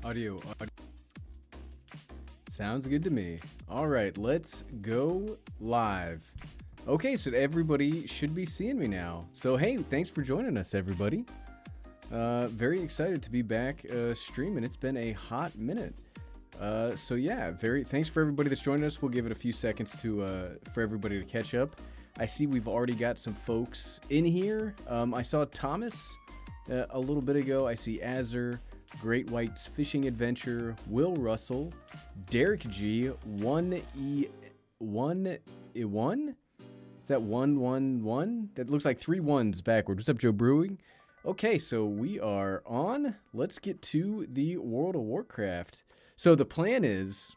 Audio. Sounds good to me. All right, let's go live. Okay, so everybody should be seeing me now. So hey, thanks for joining us, everybody. Very excited to be back streaming. It's been a hot minute. So yeah, thanks for everybody that's joining us. We'll give it a few seconds for everybody to catch up. I see we've already got some folks in here. I saw Thomas a little bit ago. I see Azur, Great White's Fishing Adventure, Will Russell, Derek G, 1E1. Is that 111? That looks like 3 1s backward. What's up, Joe Brewing? Okay, so we are on. Let's get to the World of Warcraft. So the plan is,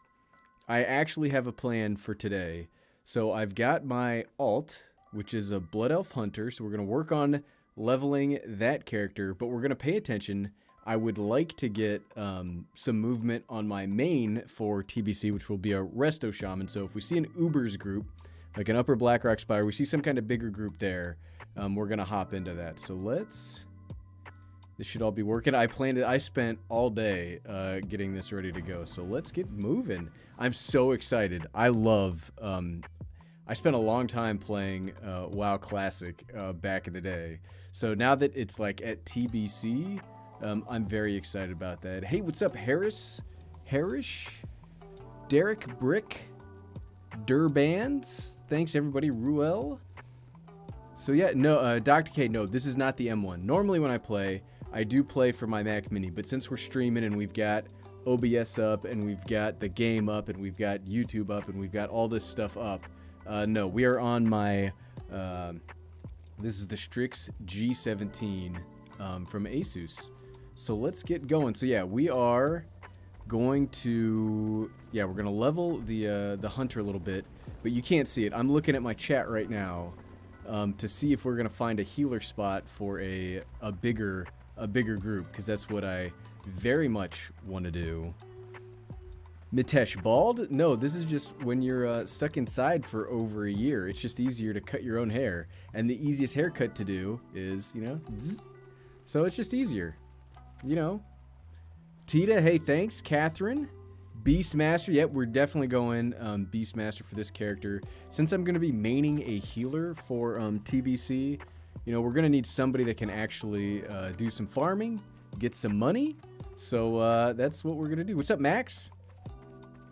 I actually have a plan for today. So I've got my alt, which is a Bloodelf Hunter. So we're going to work on leveling that character, but we're going to pay attention. I would like to get some movement on my main for TBC, which will be a Resto Shaman. So if we see an Ubers group, like an Upper Blackrock Spire, we see some kind of bigger group there, we're going to hop into that. So this should all be working. I spent all day getting this ready to go. So let's get moving. I'm so excited. I love, I spent a long time playing WoW Classic back in the day. So now that it's like at TBC, I'm very excited about that. Hey, what's up, Harris? Derek Brick? Durbans? Thanks, everybody. Ruel? So yeah, no, Dr. K, no, this is not the M1. Normally when I play, I do play for my Mac Mini, but since we're streaming and we've got OBS up and we've got the game up and we've got YouTube up and we've got all this stuff up, no, we are on my, this is the Strix G17 from Asus. So let's get going. So yeah, we are going to, we're going to level the hunter a little bit, but you can't see it. I'm looking at my chat right now to see if we're going to find a healer spot for a bigger group, because that's what I very much want to do. Mitesh, bald? No, this is just when you're stuck inside for over a year. It's just easier to cut your own hair, and the easiest haircut to do is, zzz. So it's just easier. Tita, hey, thanks. Catherine, Beastmaster. Yep, we're definitely going Beastmaster for this character. Since I'm going to be maining a healer for TBC, we're going to need somebody that can actually do some farming, get some money. So that's what we're going to do. What's up, Max?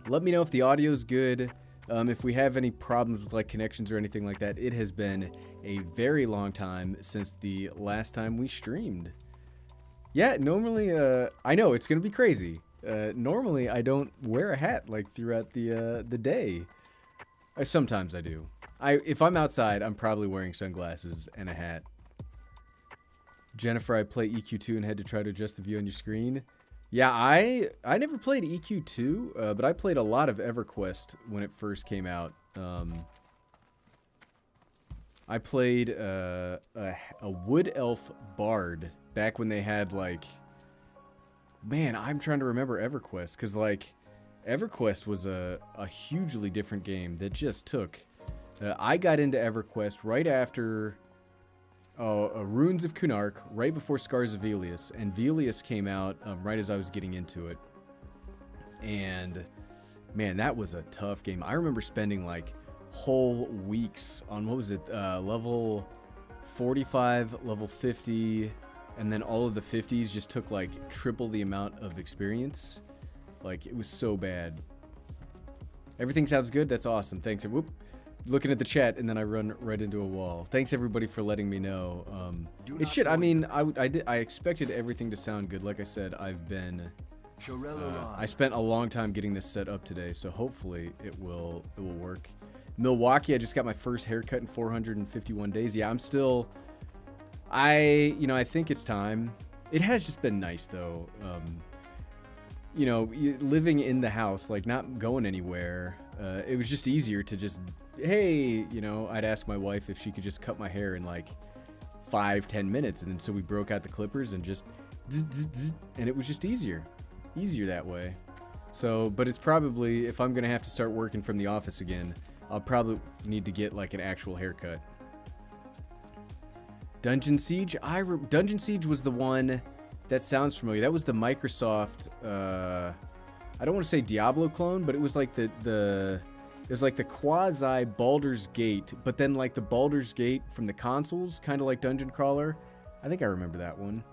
Let me know if the audio's good. If we have any problems with like connections or anything like that. It has been a very long time since the last time we streamed. Yeah, normally, I know, it's going to be crazy. Normally, I don't wear a hat, like, throughout the day. Sometimes I do. If I'm outside, I'm probably wearing sunglasses and a hat. Jennifer, I play EQ2 and had to try to adjust the view on your screen. Yeah, I never played EQ2, but I played a lot of EverQuest when it first came out. I played a Wood Elf Bard back when they had, like, man, I'm trying to remember EverQuest, because, like, EverQuest was a hugely different game that just took. I got into EverQuest right after Runes of Kunark, right before Scars of Velius, and Velius came out right as I was getting into it. And, man, that was a tough game. I remember spending, like, whole weeks on, what was it, level 45, level 50, and then all of the 50s just took like triple the amount of experience. Like, it was so bad. Everything sounds good? That's awesome. Thanks. Whoop. Looking at the chat and then I run right into a wall. Thanks everybody for letting me know. It should, I mean, I expected everything to sound good. Like I said, I spent a long time getting this set up today, so hopefully it will work. Milwaukee, I just got my first haircut in 451 days. Yeah, I'm still, I think it's time. It has just been nice though. Living in the house, like not going anywhere. It was just easier to just, hey, I'd ask my wife if she could just cut my hair in like 5-10 minutes. And then so we broke out the clippers and just, and it was just easier that way. So, but it's probably, if I'm going to have to start working from the office again, I'll probably need to get like an actual haircut. Dungeon Siege? Dungeon Siege was the one That sounds familiar. That was the Microsoft, I don't want to say Diablo clone, but it was like it was like the quasi Baldur's Gate, but then like the Baldur's Gate from the consoles, kind of like Dungeon Crawler. I think I remember that one.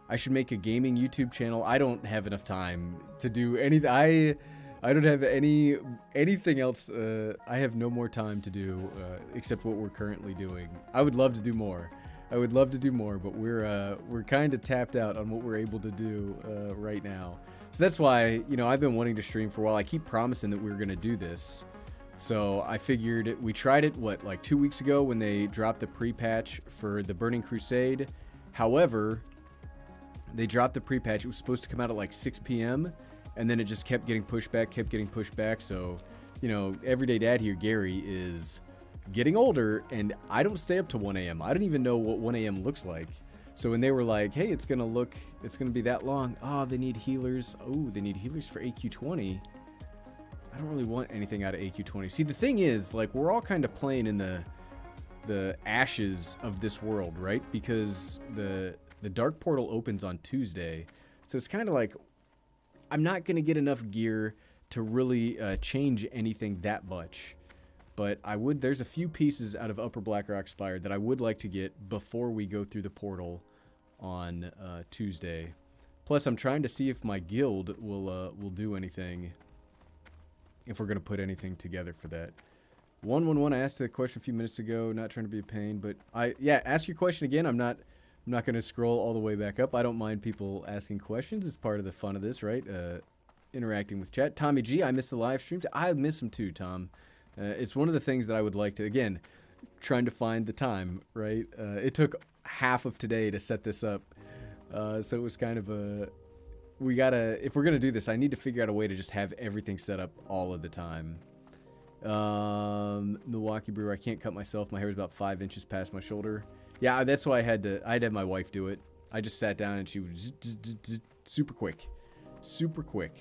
I should make a gaming YouTube channel. I don't have enough time to do anything. I don't have anything else. I have no more time to do except what we're currently doing. I would love to do more. But we're kind of tapped out on what we're able to do right now. So that's why, you know, I've been wanting to stream for a while. I keep promising that we were going to do this. So I figured we tried it, what, like 2 weeks ago when they dropped the pre-patch for the Burning Crusade. However, they dropped the pre-patch. It was supposed to come out at like 6 p.m. and then it just kept getting pushed back. So, you know, everyday dad here, Gary, is getting older, and I don't stay up to 1 a.m. I don't even know what 1 a.m. looks like. So when they were like, hey, it's gonna be that long. Oh, they need healers. Oh, they need healers for AQ20. I don't really want anything out of AQ20. See, the thing is, like, we're all kind of playing in the ashes of this world, right? Because the Dark Portal opens on Tuesday. So it's kind of like, I'm not gonna get enough gear to really change anything that much. But there's a few pieces out of Upper Blackrock Spire that I would like to get before we go through the portal on Tuesday. Plus, I'm trying to see if my guild will do anything, if we're going to put anything together for that. 111, I asked the question a few minutes ago, not trying to be a pain, but yeah, ask your question again. I'm not going to scroll all the way back up. I don't mind people asking questions. It's part of the fun of this, right? Interacting with chat. Tommy G, I missed the live streams. I miss them too, Tom. It's one of the things that I would like to, again, trying to find the time, right? It took half of today to set this up. So it was kind of if we're going to do this, I need to figure out a way to just have everything set up all of the time. Milwaukee Brewer, I can't cut myself. My hair is about 5 inches past my shoulder. Yeah, that's why I had to have my wife do it. I just sat down and she was super quick. Super quick.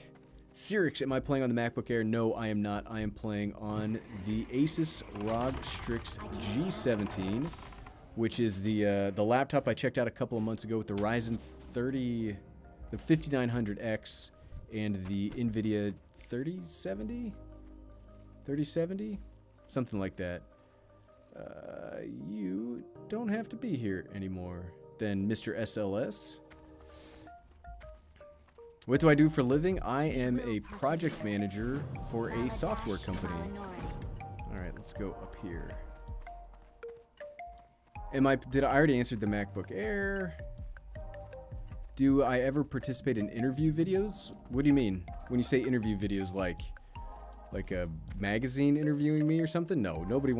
Cyrix, am I playing on the MacBook Air? No, I am not. I am playing on the Asus ROG Strix G17, which is the laptop I checked out a couple of months ago with the Ryzen 30, the 5900X, and the NVIDIA 3070? Something like that. You don't have to be here anymore. Then Mr. SLS. What do I do for a living? I am a project manager for a software company. Alright, let's go up here. Did I already answer the MacBook Air? Do I ever participate in interview videos? What do you mean? When you say interview videos, like a magazine interviewing me or something? No, nobody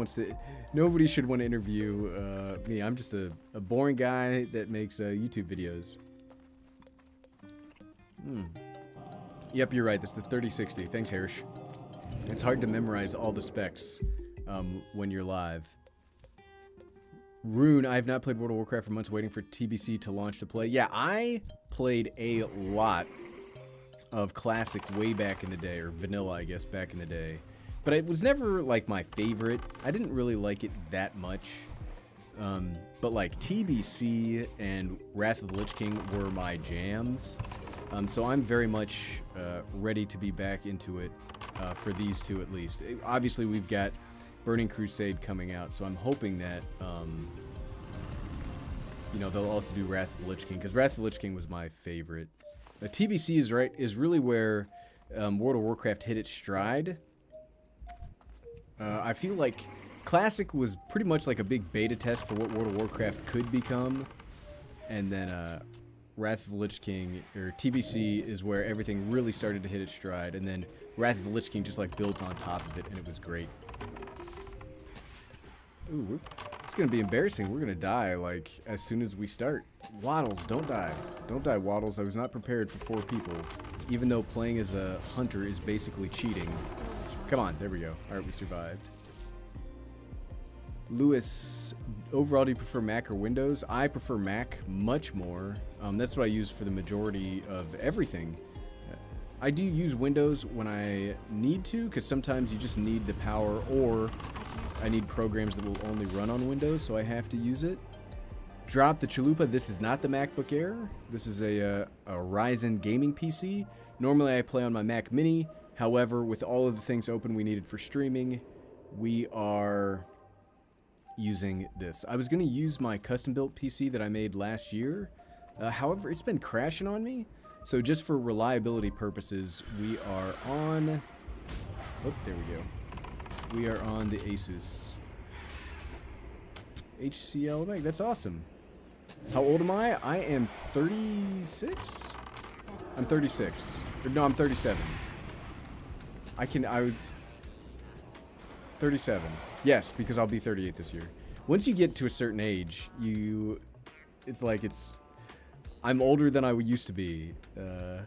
should want to interview me. I'm just a boring guy that makes YouTube videos. Yep, you're right. That's the 3060. Thanks, Harish. It's hard to memorize all the specs when you're live. Rune, I have not played World of Warcraft for months, waiting for TBC to launch to play. Yeah, I played a lot of Classic way back in the day, or Vanilla, I guess, back in the day. But it was never, like, my favorite. I didn't really like it that much. But, like, TBC and Wrath of the Lich King were my jams. So I'm very much ready to be back into it for these two at least. Obviously, we've got Burning Crusade coming out, so I'm hoping that, you know, they'll also do Wrath of the Lich King, because Wrath of the Lich King was my favorite. TBC is really where World of Warcraft hit its stride. I feel like Classic was pretty much like a big beta test for what World of Warcraft could become, and then Wrath of the Lich King, or TBC, is where everything really started to hit its stride, and then Wrath of the Lich King just like built on top of it, and it was great. Ooh, it's gonna be embarrassing. We're gonna die like as soon as we start. Waddles, don't die. Don't die, Waddles. I was not prepared for 4 people, even though playing as a hunter is basically cheating. Come on, there we go. Alright, we survived. Lewis, overall, do you prefer Mac or Windows? I prefer Mac much more. That's what I use for the majority of everything. I do use Windows when I need to, because sometimes you just need the power, or I need programs that will only run on Windows, so I have to use it. drop the chalupa. This is not the MacBook Air. This is a Ryzen gaming PC. Normally I play on my Mac Mini. However, with all of the things open we needed for streaming, we are using this. I was going to use my custom-built PC that I made last year. However, it's been crashing on me. So just for reliability purposes, we are on... Oh, there we go. We are on the Asus HCL. That's awesome. How old am I? I am 36? I'm 36. No, I'm 37. I would... 37. Yes, because I'll be 38 this year. Once you get to a certain age, it's like I'm older than I used to be. I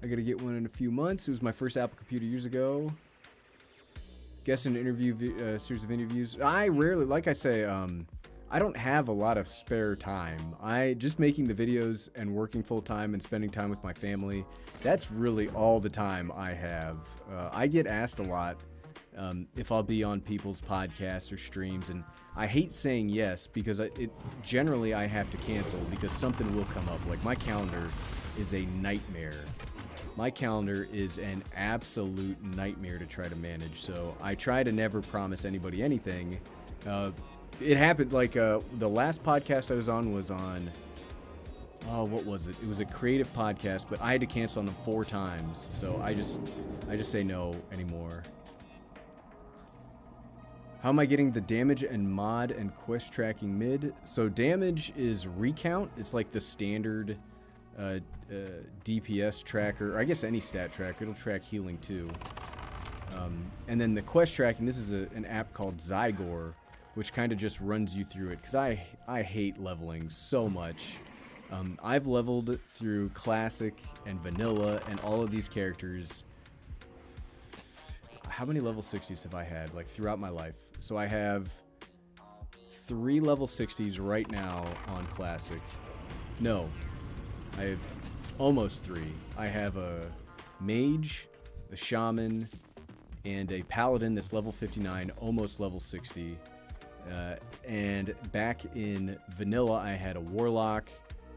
gotta get one in a few months. It was my first Apple computer years ago. Guest in an interview, series of interviews. I rarely, like I say, I don't have a lot of spare time. Just making the videos and working full time and spending time with my family, that's really all the time I have. I get asked a lot if I'll be on people's podcasts or streams, and I hate saying yes because generally I have to cancel because something will come up. Like my calendar is a nightmare. My calendar is an absolute nightmare to try to manage, so I try to never promise anybody anything. It happened like the last podcast I was on what was it? It was a creative podcast, but I had to cancel on them 4 times, so I just say no anymore. How am I getting the damage and mod and quest tracking mid? So damage is recount. It's like the standard DPS tracker, or I guess any stat tracker. It'll track healing too. And then the quest tracking, this is an app called Zygor, which kind of just runs you through it, because I hate leveling so much. I've leveled through Classic and Vanilla and all of these characters. How many level 60s have I had, like, throughout my life? So I have 3 level 60s right now on Classic. No, I have almost 3. I have a Mage, a Shaman, and a Paladin that's level 59, almost level 60. And back in Vanilla, I had a Warlock,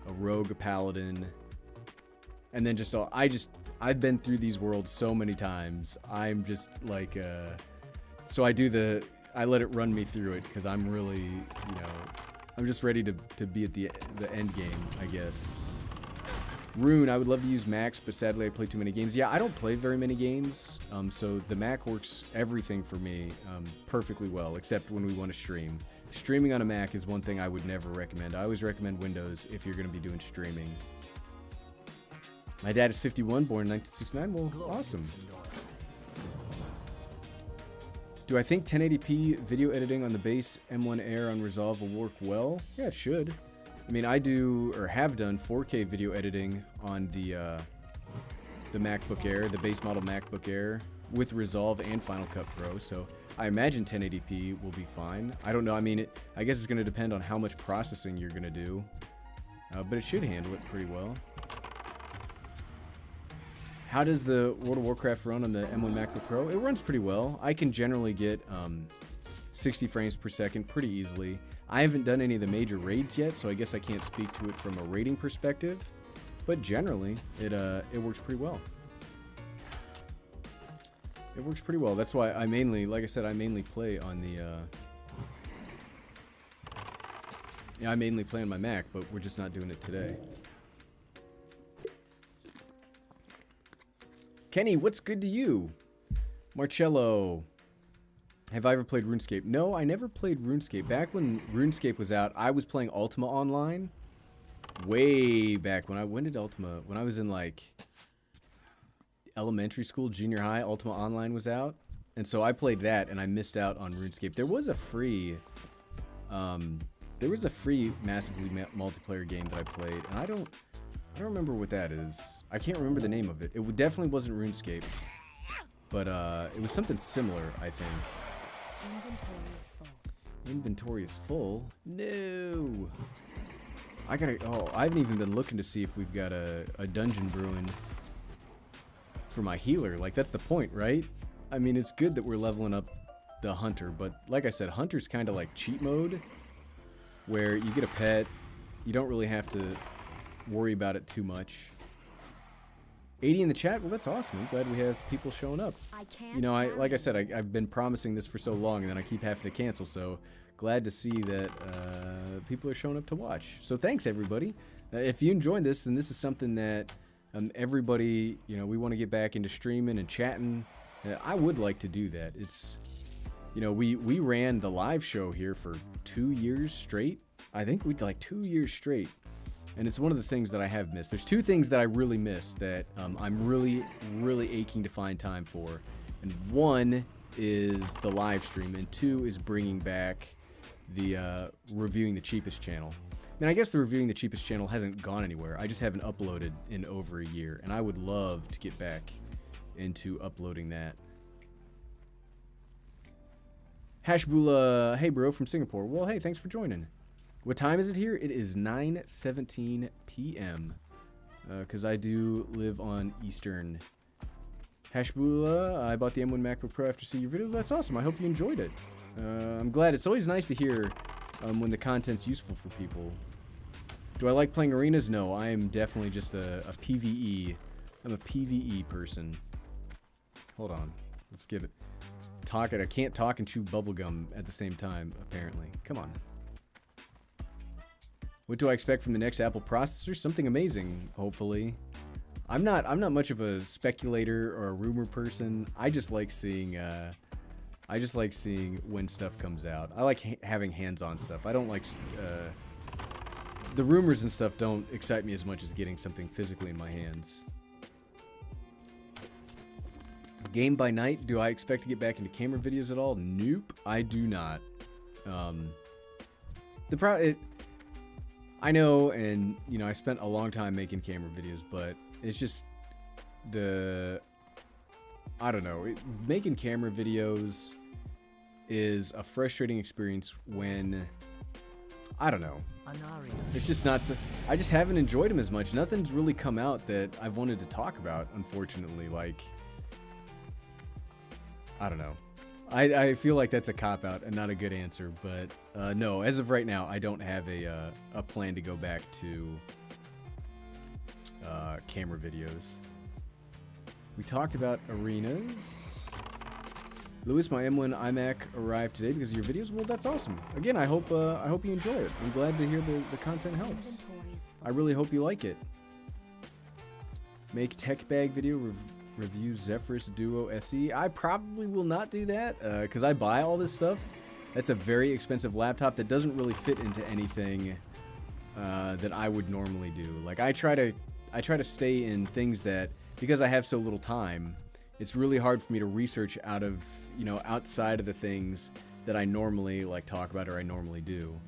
a Rogue, a Paladin, and then I've been through these worlds so many times. I'm just like, so I let it run me through it because I'm really, I'm just ready to be at the end game, I guess. Rune, I would love to use Macs, but sadly I play too many games. Yeah, I don't play very many games, so the Mac works everything for me perfectly well, except when we want to stream. Streaming on a Mac is one thing I would never recommend. I always recommend Windows if you're going to be doing streaming. My dad is 51, born in 1969. Well, awesome. Do I think 1080p video editing on the base M1 Air on Resolve will work well? Yeah, it should. I mean, I do, or have done, 4K video editing on the MacBook Air, the base model MacBook Air, with Resolve and Final Cut Pro, so I imagine 1080p will be fine. I don't know, I mean, I guess it's going to depend on how much processing you're going to do, but it should handle it pretty well. How does the World of Warcraft run on the M1 MacBook Pro? It runs pretty well. I can generally get 60 frames per second pretty easily. I haven't done any of the major raids yet, so I guess I can't speak to it from a rating perspective. But generally, it works pretty well. It works pretty well. That's why I mainly, like I said, I mainly play on the... I mainly play on my Mac, but we're just not doing it today. Kenny, what's good to you? Marcello... Have I ever played RuneScape? No, I never played RuneScape. Back when RuneScape was out, I was playing Ultima Online. Way back when did Ultima? When I was in like elementary school, junior high, Ultima Online was out. And so I played that and I missed out on RuneScape. There was a free massively multiplayer game that I played, and I don't remember what that is. I can't remember the name of it. It definitely wasn't RuneScape. But it was something similar, I think. Inventory is full? No. I haven't even been looking to see if we've got a dungeon brewing for my healer. Like, that's the point, right? I mean, it's good that we're leveling up the hunter, but like I said, hunter's kind of like cheat mode. where you get a pet. You don't really have to worry about it too much. 80 in the chat? Well, that's awesome. I'm glad we have people showing up. You know, like I said, I've been promising this for so long, and then I keep having to cancel, so glad to see that people are showing up to watch. So thanks, everybody. If you enjoyed this, then this is something that everybody, you know, we want to get back into streaming and chatting. I would like to do that. It's, you know, we ran the live show here for 2 years straight. I think we did like 2 years straight. And it's one of the things that I have missed. There's two things that I really miss that I'm really, really aching to find time for. And one is the live stream, and two is bringing back the Reviewing the Cheapest channel. I mean, I guess the Reviewing the Cheapest channel hasn't gone anywhere. I just haven't uploaded in over a year, and I would love to get back into uploading that. Hashbula, hey bro, from Singapore. Well, hey, thanks for joining. What time is it here? It is 9:17 p.m. Because I do live on Eastern. Hashbula, I bought the M1 MacBook Pro after seeing your video. That's awesome. I hope you enjoyed it. I'm glad. It's always nice to hear when the content's useful for people. Do I like playing arenas? No, I am definitely just a PvE. I'm a PvE person. Hold on. Let's get it. I can't talk and chew bubblegum at the same time, apparently. Come on. What do I expect from the next Apple processor? Something amazing, hopefully. I'm not much of a speculator or a rumor person. I just like seeing when stuff comes out. I like having hands-on stuff. I don't like the rumors and stuff don't excite me as much as getting something physically in my hands. Game by night, do I expect to get back into camera videos at all? Nope, I do not. I know, and you know, I spent a long time making camera videos, but it's just I don't know, making camera videos is a frustrating experience when, I don't know, it's just not so, I just haven't enjoyed them as much. Nothing's really come out that I've wanted to talk about, unfortunately. Like, I don't know. I feel like that's a cop-out and not a good answer, but no, as of right now, I don't have a plan to go back to camera videos. We talked about arenas. Lewis, my M1 iMac arrived today because of your videos. Well, that's awesome. Again, I hope you enjoy it. I'm glad to hear the content helps. I really hope you like it. Make tech bag video review Zephyrus Duo SE. I probably will not do that because I buy all this stuff. That's a very expensive laptop that doesn't really fit into anything that I would normally do. Like I try to stay in things that, because I have so little time, it's really hard for me to research outside of the things that I normally like talk about or I normally do.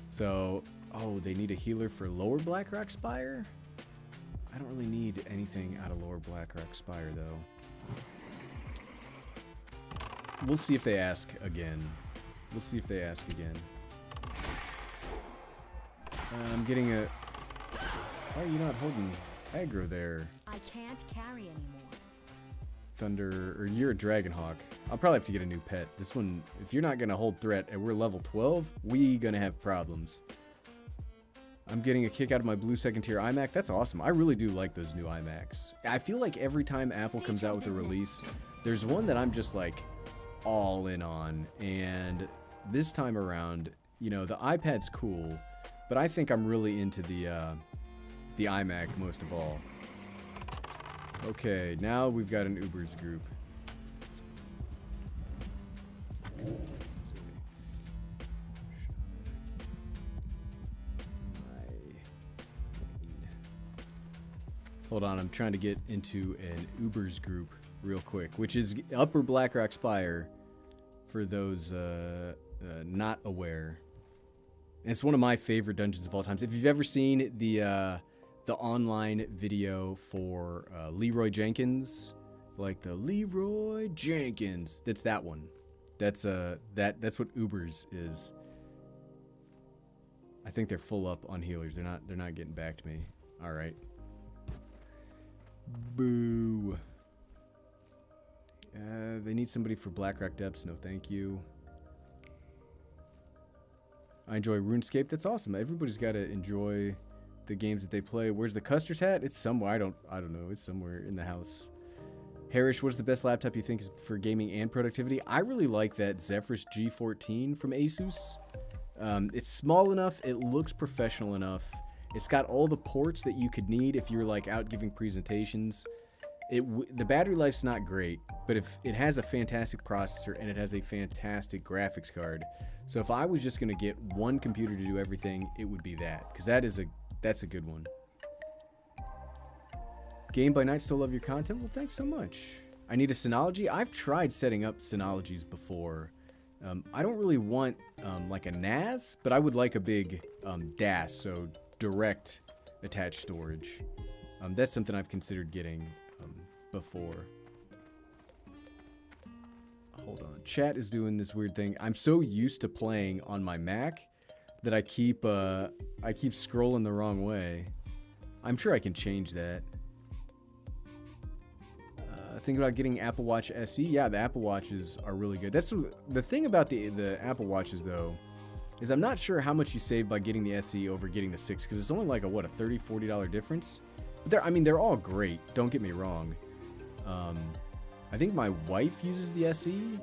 So, oh, they need a healer for Lower Blackrock Spire? I don't really need anything out of Lower Blackrock Spire, though. We'll see if they ask again. I'm getting a... Why are you not holding aggro there? I can't carry anymore. Thunder, or you're a Dragonhawk. I'll probably have to get a new pet. This one, if you're not gonna hold threat and we're level 12, we gonna have problems. I'm getting a kick out of my blue second tier iMac. That's awesome. I really do like those new iMacs. I feel like every time Apple comes out with a release, there's one that I'm just like all in on. And this time around, you know, the iPad's cool, but I think I'm really into the iMac most of all. Okay, now we've got an Ubers group. Hold on, I'm trying to get into an Ubers group real quick, which is Upper Blackrock Spire, for those not aware. And it's one of my favorite dungeons of all times. If you've ever seen the online video for Leroy Jenkins, like the Leroy Jenkins, that's that one. That's what Ubers is. I think they're full up on healers. They're not getting back to me. All right. Boo. They need somebody for Blackrock Depths. No, thank you. I enjoy RuneScape. That's awesome. Everybody's got to enjoy the games that they play. Where's the Custer's hat? It's somewhere. I don't know. It's somewhere in the house. Harish, what's the best laptop you think is for gaming and productivity? I really like that Zephyrus G14 from Asus. It's small enough. It looks professional enough. It's got all the ports that you could need if you're like out giving presentations. The battery life's not great, but if it has a fantastic processor and it has a fantastic graphics card. So if I was just gonna get one computer to do everything, it would be that, because that's a good one. Game by Night, still love your content. Well, thanks so much. I need a Synology. I've tried setting up Synologies before. I don't really want like a NAS, but I would like a big DAS, so direct attached storage. That's something I've considered getting before. Hold on. Chat is doing this weird thing. I'm so used to playing on my Mac that I keep scrolling the wrong way. I'm sure I can change that. Think about getting Apple Watch SE. Yeah, the Apple Watches are really good. That's the thing about the Apple Watches though, is I'm not sure how much you save by getting the SE over getting the 6, because it's only like a what, a $30, $40 difference. But I mean, they're all great. Don't get me wrong. I think my wife uses the SE.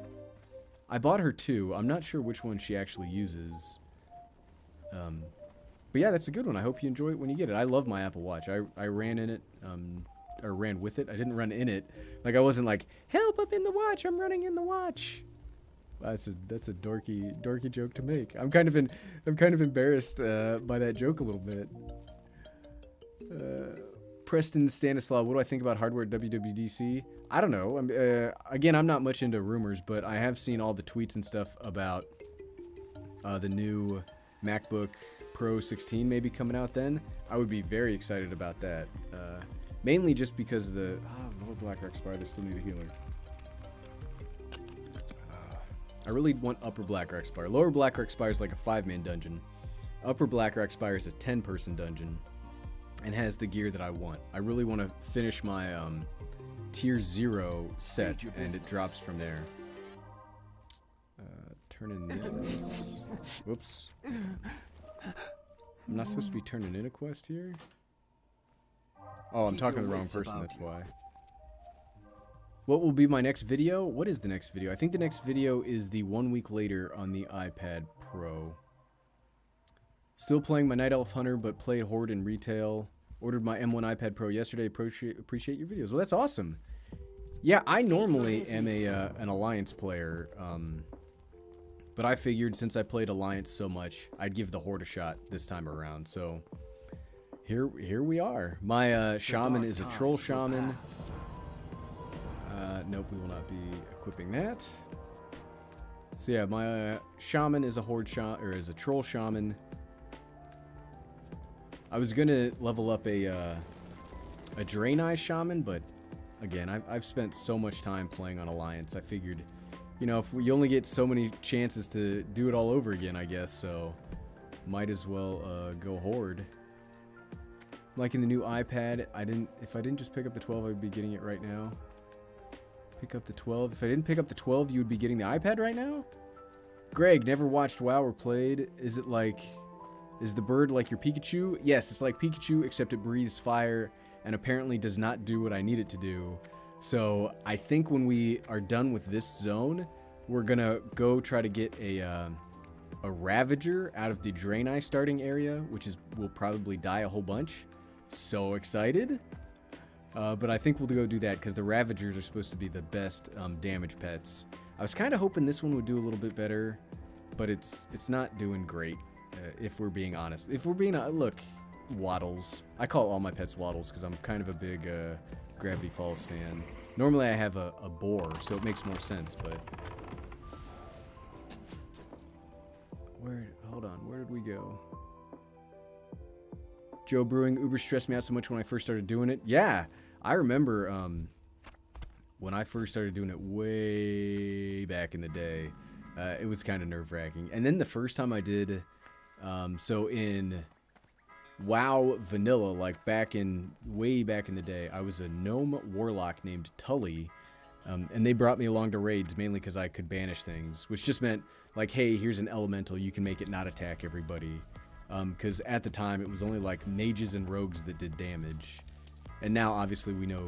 I bought her two. I'm not sure which one she actually uses. But yeah, that's a good one. I hope you enjoy it when you get it. I love my Apple Watch. I ran in it. Or ran with it. I didn't run in it. Like I wasn't like, help, I'm in the watch. I'm running in the watch. That's a dorky joke to make. I'm kind of embarrassed by that joke a little bit. Preston Stanislaw, what do I think about hardware at WWDC? I don't know. Again, I'm not much into rumors, but I have seen all the tweets and stuff about the new MacBook Pro 16 maybe coming out then. I would be very excited about that. Mainly just because of the... lower black rock spire, they still need a healer. I really want upper black rock spire. Lower black rock spire is like a 5-man dungeon. Upper black rock spire is a 10-person dungeon. And has the gear that I want. I really want to finish my tier 0 set, and it drops from there. Turn in this. Whoops. I'm not supposed to be turning in a quest here? Oh, I'm talking to the wrong person, that's why. What will be my next video? What is the next video? I think the next video is the 1 week later on the iPad Pro. Still playing my Night Elf Hunter, but played Horde in retail. Ordered my M1 iPad Pro yesterday. Appreciate your videos. Well, that's awesome. Yeah, I normally am an Alliance player, but I figured since I played Alliance so much, I'd give the Horde a shot this time around. So here we are. My shaman is a troll shaman. Nope, we will not be equipping that. So yeah, my shaman is a horde shaman, or is a troll shaman. I was gonna level up a Draenei shaman, but again, I've spent so much time playing on Alliance. I figured, you know, if you only get so many chances to do it all over again, I guess, so might as well go horde. Like in the new iPad, if I didn't just pick up the 12, I would be getting it right now. Pick up the 12. If I didn't pick up the 12, you would be getting the iPad right now? Greg, never watched WoW or played. Is the bird like your Pikachu? Yes, it's like Pikachu, except it breathes fire and apparently does not do what I need it to do. So I think when we are done with this zone, we're gonna go try to get a Ravager out of the Draenei starting area, which will probably die a whole bunch. So excited. But I think we'll go do that because the Ravagers are supposed to be the best damage pets. I was kind of hoping this one would do a little bit better, but it's not doing great, if we're being honest. If we're being look, Waddles. I call all my pets Waddles because I'm kind of a big Gravity Falls fan. Normally I have a boar, so it makes more sense, but... Hold on, where did we go? Joe Brewing, Uber stressed me out so much when I first started doing it. Yeah, I remember when I first started doing it way back in the day. It was kind of nerve-wracking. And then the first time I did, so in WoW Vanilla, like way back in the day, I was a gnome warlock named Tully, And they brought me along to raids mainly because I could banish things, which just meant like, hey, here's an elemental, you can make it not attack everybody. Because at the time it was only like mages and rogues that did damage, and now obviously we know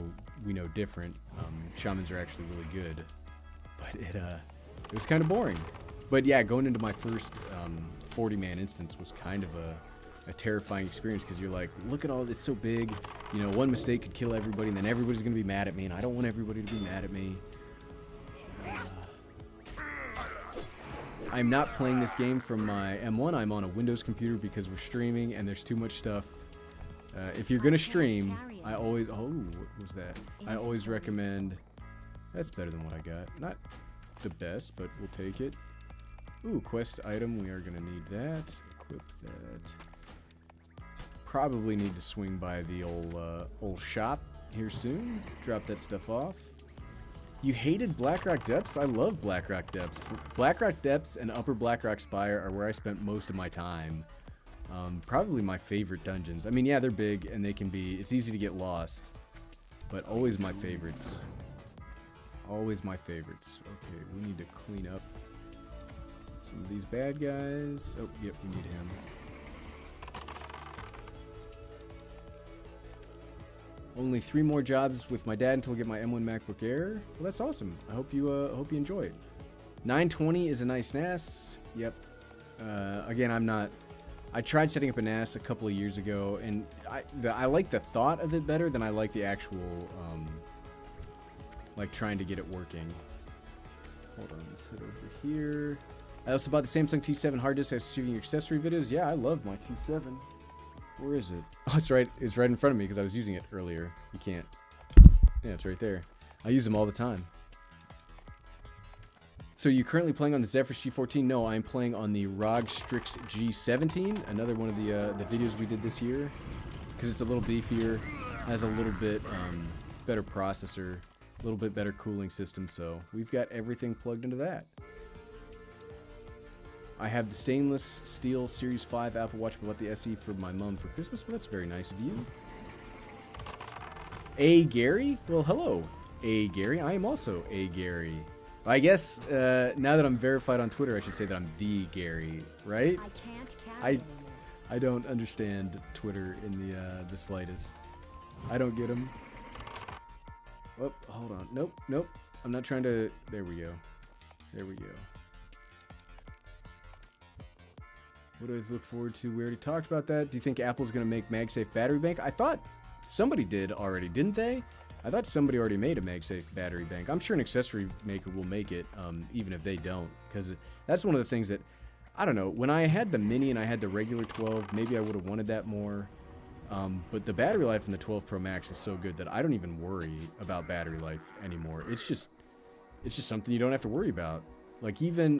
different. Shamans are actually really good, but it was kind of boring. But yeah, going into my first 40-man instance was kind of a terrifying experience because you're like, look at all this, so big. You know, one mistake could kill everybody, and then everybody's gonna be mad at me, and I don't want everybody to be mad at me. I'm not playing this game from my M1. I'm on a Windows computer because we're streaming, and there's too much stuff. If you're gonna stream, I always what was that? I always recommend. That's better than what I got. Not the best, but we'll take it. Ooh, quest item. We are gonna need that. Equip that. Probably need to swing by the old shop here soon. Drop that stuff off. You hated Blackrock Depths? I love Blackrock Depths. Blackrock Depths and Upper Blackrock Spire are where I spent most of my time. Probably my favorite dungeons. I mean, yeah, they're big and they can be, it's easy to get lost, but always my favorites. Always my favorites. Okay, we need to clean up some of these bad guys. Oh, yep, we need him. Only 3 more jobs with my dad until I get my M1 MacBook Air. Well, that's awesome. I hope you enjoy it. 920 is a nice NAS. Yep. Again, I tried setting up a NAS a couple of years ago, and I like the thought of it better than I like the actual, like trying to get it working. Hold on, let's head over here. I also bought the Samsung T7 hard disk. I was shooting your accessory videos. Yeah, I love my T7. Where is it? Oh, it's right in front of me because I was using it earlier. You can't. Yeah, it's right there. I use them all the time. So you're currently playing on the Zephyrus G14? No, I'm playing on the ROG Strix G17, another one of the videos we did this year, because it's a little beefier, has a little bit better processor, a little bit better cooling system, so we've got everything plugged into that. I have the stainless steel Series 5 Apple Watch, but bought the SE for my mom for Christmas. Well, that's very nice of you. A Gary? Well, hello, A Gary. I am also A Gary. I guess now that I'm verified on Twitter, I should say that I'm the Gary, right? I don't understand Twitter in the slightest. I don't get them. Oh, hold on. Nope. I'm not trying to. There we go. There we go. What do I look forward to? We already talked about that. Do you think Apple's going to make MagSafe battery bank? I thought somebody did already, didn't they? I thought somebody already made a MagSafe battery bank. I'm sure an accessory maker will make it, even if they don't, because that's one of the things that, I don't know, when I had the Mini and I had the regular 12, maybe I would have wanted that more, but the battery life in the 12 Pro Max is so good that I don't even worry about battery life anymore. It's just something you don't have to worry about. Like even,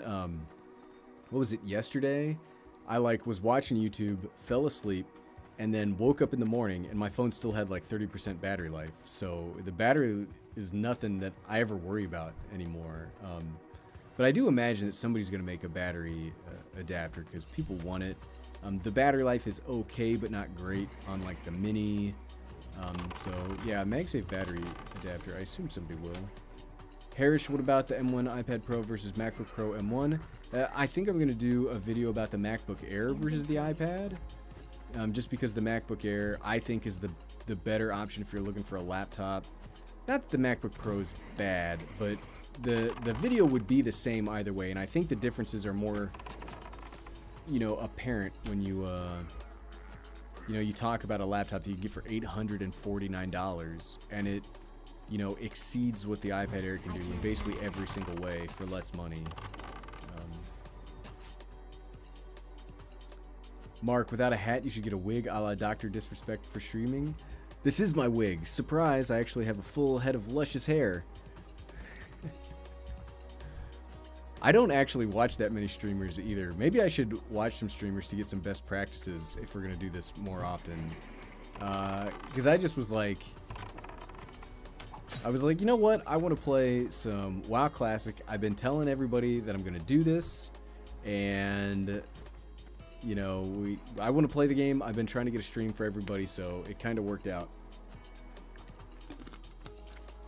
what was it, yesterday? I was watching YouTube, fell asleep, and then woke up in the morning and my phone still had like 30% battery life. So the battery is nothing that I ever worry about anymore. But I do imagine that somebody's going to make a battery adapter because people want it. The battery life is okay, but not great on like the Mini. So yeah, MagSafe battery adapter, I assume somebody will. Harish, what about the M1 iPad Pro versus MacBook Pro M1? I think I'm going to do a video about the MacBook Air versus the iPad. Just because the MacBook Air, I think, is the better option if you're looking for a laptop. Not that the MacBook Pro is bad, but the video would be the same either way, and I think the differences are more, apparent when you talk about a laptop that you get for $849, and it, exceeds what the iPad Air can do in basically every single way for less money. Mark, without a hat, you should get a wig a la Dr. Disrespect for streaming. This is my wig. Surprise, I actually have a full head of luscious hair. I don't actually watch that many streamers either. Maybe I should watch some streamers to get some best practices if we're going to do this more often. Because I just was like... you know what? I want to play some WoW Classic. I've been telling everybody that I'm going to do this. And... I want to play the game. I've been trying to get a stream for everybody, so it kind of worked out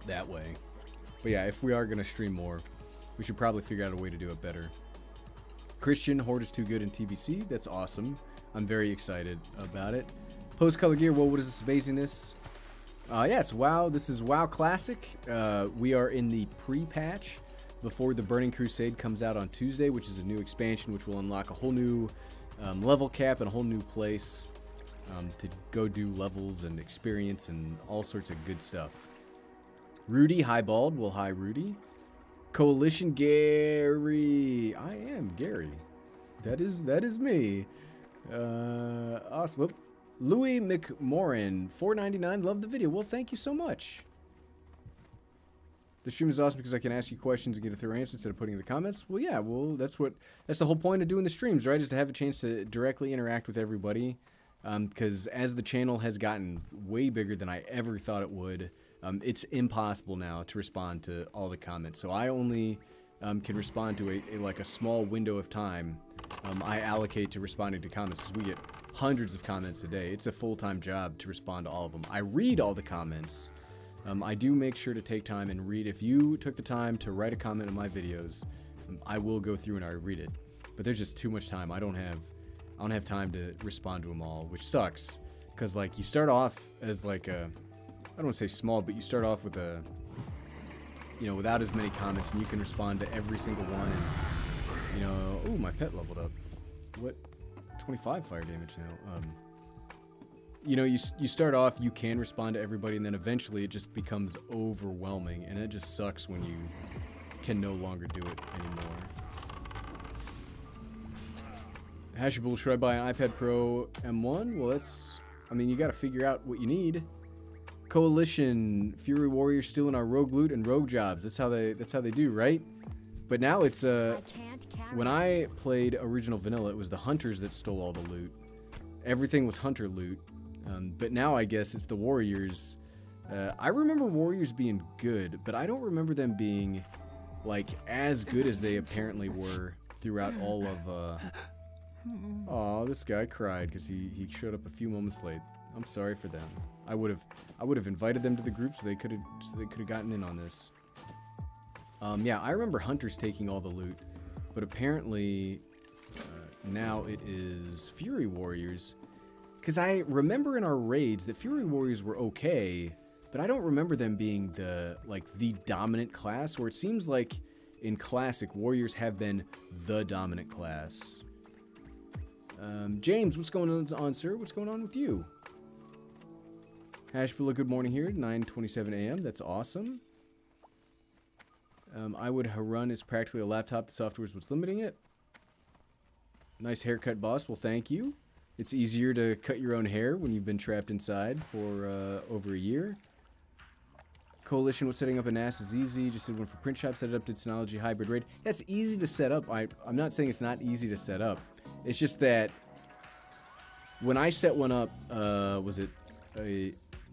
that way. But yeah, if we are going to stream more, we should probably figure out a way to do it better. Christian, Horde is too good in TBC. That's awesome. I'm very excited about it. Post-color gear, well, what is this amazingness? Yeah, it's WoW. This is WoW Classic. We are in the pre-patch before the Burning Crusade comes out on Tuesday, which is a new expansion which will unlock a whole new level cap and a whole new place to go do levels and experience and all sorts of good stuff. Rudy, hi Bald. Well, hi Rudy. Coalition Gary. I am Gary. That is me. Awesome. Whoop. Louis McMoran, $4.99. Love the video. Well, thank you so much. The stream is awesome because I can ask you questions and get a thorough answer instead of putting in the comments. Well, yeah. Well, that's the whole point of doing the streams, right? Is to have a chance to directly interact with everybody. Because as the channel has gotten way bigger than I ever thought it would, it's impossible now to respond to all the comments. So I only can respond to a small window of time I allocate to responding to comments, because we get hundreds of comments a day. It's a full-time job to respond to all of them. I read all the comments. I do make sure to take time and read. If you took the time to write a comment in my videos, I will go through and I read it. But there's just too much time. I don't have time to respond to them all, which sucks. Because like you start off as like a, I don't want to say small, but you start off with a, you know, without as many comments, and you can respond to every single one. And you know, ooh, my pet leveled up. What? 25 fire damage now. You know, you start off, you can respond to everybody, and then eventually it just becomes overwhelming, and it just sucks when you can no longer do it anymore. Hashable, should I buy an iPad Pro M1? Well, that's, I mean, you got to figure out what you need. Coalition, Fury Warriors stealing our rogue loot and rogue jobs. That's how they do, right? But now it's when I played original vanilla, it was the hunters that stole all the loot. Everything was hunter loot. But now I guess it's the warriors. I remember warriors being good, but I don't remember them being like as good as they apparently were throughout all of oh, this guy cried because he showed up a few moments late. I'm sorry for them. I would have invited them to the group so they could have gotten in on this. Yeah, I remember hunters taking all the loot, but apparently now it is Fury Warriors. Because I remember in our raids that Fury Warriors were okay, but I don't remember them being the dominant class, where it seems like in Classic, Warriors have been the dominant class. James, what's going on, sir? What's going on with you? Hashvilla, good morning here, 9:27 a.m. That's awesome. I would run is practically a laptop. The software is what's limiting it. Nice haircut, boss. Well, thank you. It's easier to cut your own hair when you've been trapped inside for over a year. Coalition was setting up a NAS is easy. Just did one for print shop. Set it up to Synology hybrid raid. That's easy to set up. I'm not saying it's not easy to set up. It's just that when I set one up, was it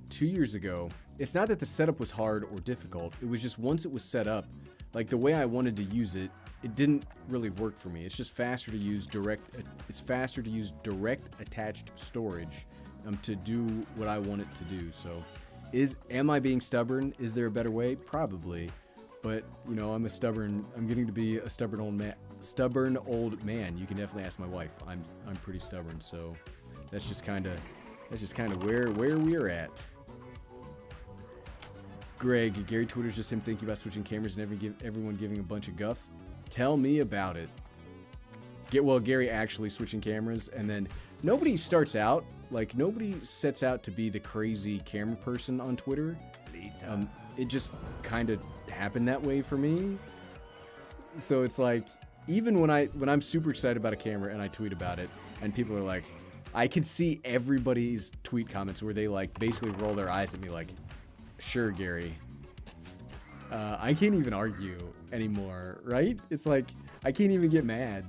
2 years ago? It's not that the setup was hard or difficult. It was just once it was set up, like the way I wanted to use it, it didn't really work for me. It's just faster to use direct. It's faster to use direct attached storage to do what I want it to do. So, am I being stubborn? Is there a better way? Probably, but you know, I'm getting to be a stubborn old man. Stubborn old man. You can definitely ask my wife. I'm pretty stubborn. So, that's just kind of where we're at. Greg, Gary Twitter's just him thinking about switching cameras and everyone giving a bunch of guff. Tell me about it. Well, Gary actually switching cameras, and then nobody starts out, like nobody sets out to be the crazy camera person on Twitter. It just kind of happened that way for me. So it's like, even when I'm super excited about a camera and I tweet about it, and people are like, I can see everybody's tweet comments where they like basically roll their eyes at me like, sure, Gary. I can't even argue anymore, right? It's like, I can't even get mad.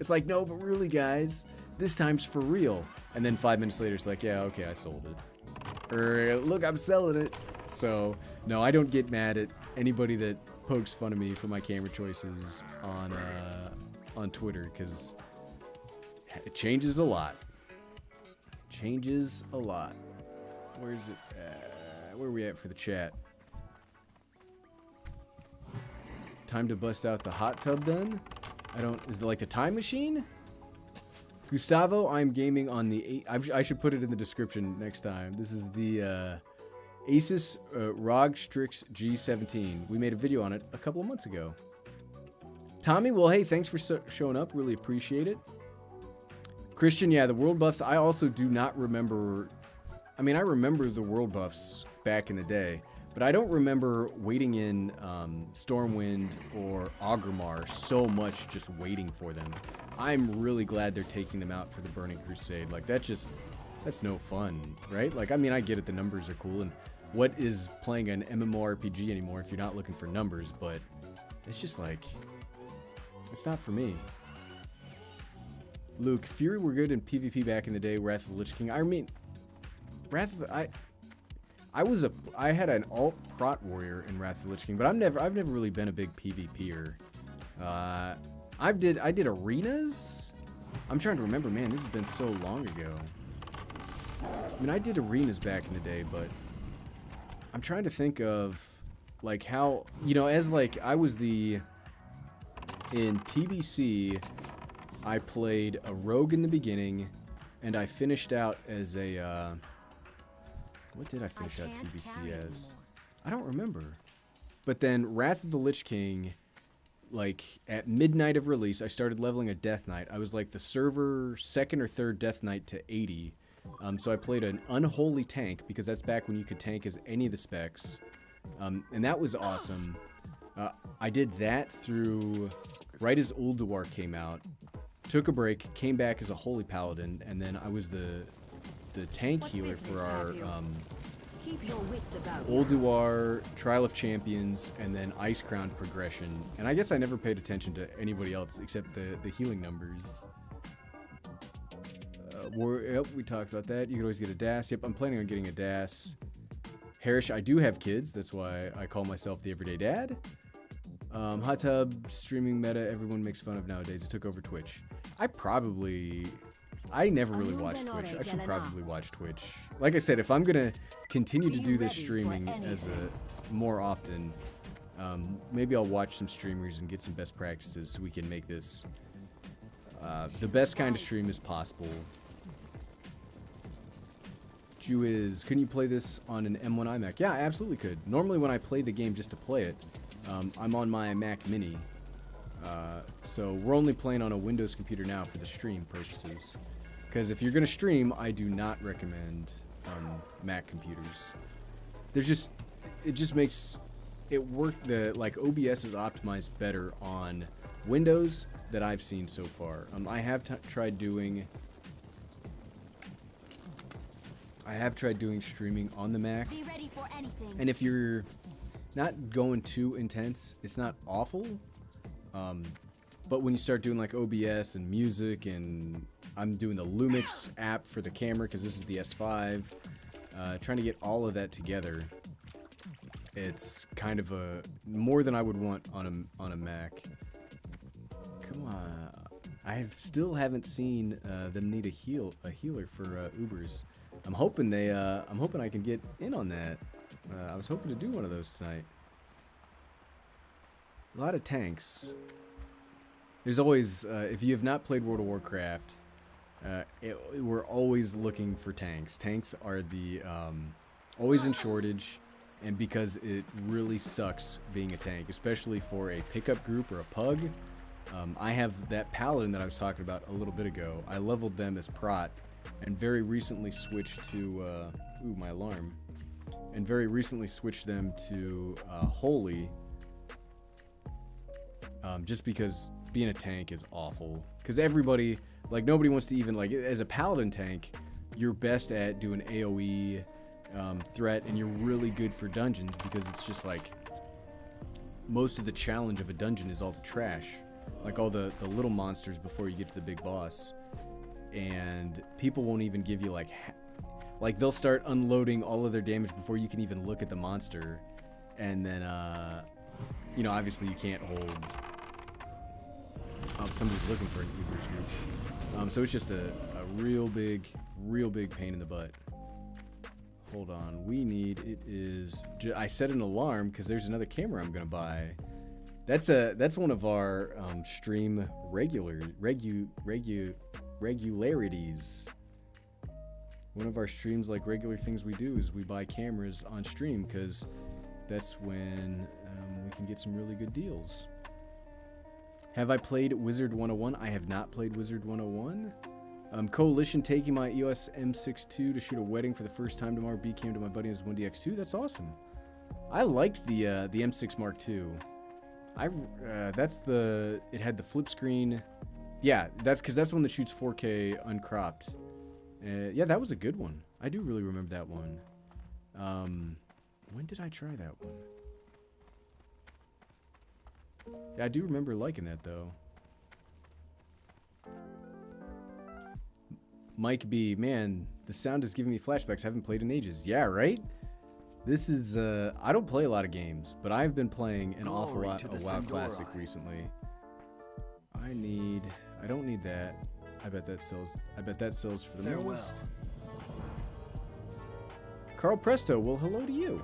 It's like, no, but really, guys, this time's for real. And then 5 minutes later, it's like, yeah, okay, I sold it. Or, look, I'm selling it. So, no, I don't get mad at anybody that pokes fun of me for my camera choices on Twitter, because it changes a lot. Changes a lot. Where is it? Where are we at for the chat? time to bust out the hot tub then? Is it like the time machine? Gustavo, I'm gaming on the, I should put it in the description next time. This is the Asus ROG Strix G17. We made a video on it a couple of months ago. Tommy, well, hey, thanks for showing up. Really appreciate it. Christian, yeah, the world buffs, I also do not remember. I mean, I remember the world buffs back in the day, but I don't remember waiting in Stormwind or Orgrimmar so much just waiting for them. I'm really glad they're taking them out for the Burning Crusade. Like, that's no fun, right? Like, I mean, I get it, the numbers are cool, and what is playing an MMORPG anymore if you're not looking for numbers, but it's just like, it's not for me. Luke, Fury were good in PvP back in the day, Wrath of the Lich King. I mean, I had an alt prot warrior in Wrath of the Lich King, but I've never really been a big PvPer. I did arenas? I'm trying to remember, man, this has been so long ago. I mean, I did arenas back in the day, but I'm trying to think of, like, how, you know, as, like, in TBC, I played a rogue in the beginning, and I finished out as a, what did I finish out TBC as? I don't remember. But then Wrath of the Lich King, like, at midnight of release, I started leveling a Death Knight. I was, like, the server second or third Death Knight to 80. So I played an unholy tank, because that's back when you could tank as any of the specs. And that was awesome. I did that through right as Ulduar came out. Took a break, came back as a Holy Paladin, and then I was the tank healer for our Ulduar, Trial of Champions, and then Ice Crown progression. And I guess I never paid attention to anybody else except the healing numbers. Yep, we talked about that. You could always get a DAS. Yep, I'm planning on getting a DAS. Harish, I do have kids. That's why I call myself the Everyday Dad. Hot tub, streaming meta, everyone makes fun of nowadays. It took over Twitch. I never really watched Twitch. I should probably watch Twitch. Like I said, if I'm going to continue to do this streaming more often, maybe I'll watch some streamers and get some best practices so we can make this the best kind of stream as possible. Couldn't you play this on an M1 iMac? Yeah, I absolutely could. Normally when I play the game just to play it, I'm on my Mac Mini. So we're only playing on a Windows computer now for the stream purposes. Because if you're going to stream, I do not recommend Mac computers. It just makes it work. Like OBS is optimized better on Windows that I've seen so far. I have tried doing streaming on the Mac, and if you're not going too intense, it's not awful. But when you start doing like OBS and music, and I'm doing the Lumix app for the camera because this is the S5, trying to get all of that together, it's kind of more than I would want on a Mac. Come on, I still haven't seen them need a healer for Ubers. I'm hoping I can get in on that. I was hoping to do one of those tonight. A lot of tanks. There's always, if you have not played World of Warcraft, we're always looking for tanks. Tanks are always in shortage, and because it really sucks being a tank, especially for a pickup group or a pug. I have that paladin that I was talking about a little bit ago. I leveled them as prot, and very recently switched to, my alarm. And very recently switched them to holy, just because being a tank is awful. Because everybody, like, nobody wants to even, like, as a paladin tank, you're best at doing AoE threat, and you're really good for dungeons because it's just like most of the challenge of a dungeon is all the trash, like all the little monsters before you get to the big boss. And people won't even give you like they'll start unloading all of their damage before you can even look at the monster, and then obviously you can't hold. Somebody's looking for an Uber's group. So it's just a real big pain in the butt. Hold on, I set an alarm because there's another camera I'm gonna buy. That's one of our stream regularities. One of our streams, like regular things we do, is we buy cameras on stream because that's when we can get some really good deals. Have I played Wizard 101? I have not played Wizard 101. Coalition taking my EOS M6 II to shoot a wedding for the first time tomorrow. B came to my buddy as 1DX2. That's awesome. I liked the M6 Mark II. It had the flip screen. Yeah, that's because that's one that shoots 4K uncropped. Yeah, that was a good one. I do really remember that one. When did I try that one? Yeah, I do remember liking that though. Mike B, man, the sound is giving me flashbacks. I haven't played in ages. Yeah, right? This is, I don't play a lot of games, but I've been playing an awful lot of WoW Classic recently. I don't need that. I bet that sells for the most. Carl Presto, well, hello to you.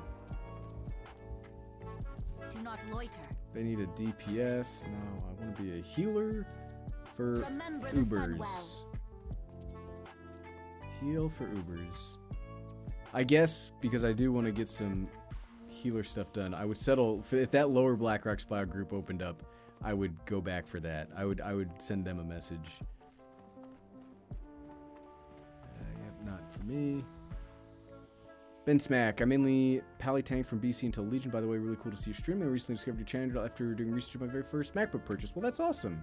Do not loiter. They need a DPS. No, I want to be a healer for Ubers. Heal for Ubers. I guess because I do want to get some healer stuff done, I would settle for if that lower Blackrock Spire group opened up. I would go back for that. I would send them a message. Yep, not for me. Ben Smack, I mainly pally tank from BC until Legion. By the way, really cool to see you stream. I recently discovered your channel after doing research on my very first Macbook purchase. Well, that's awesome.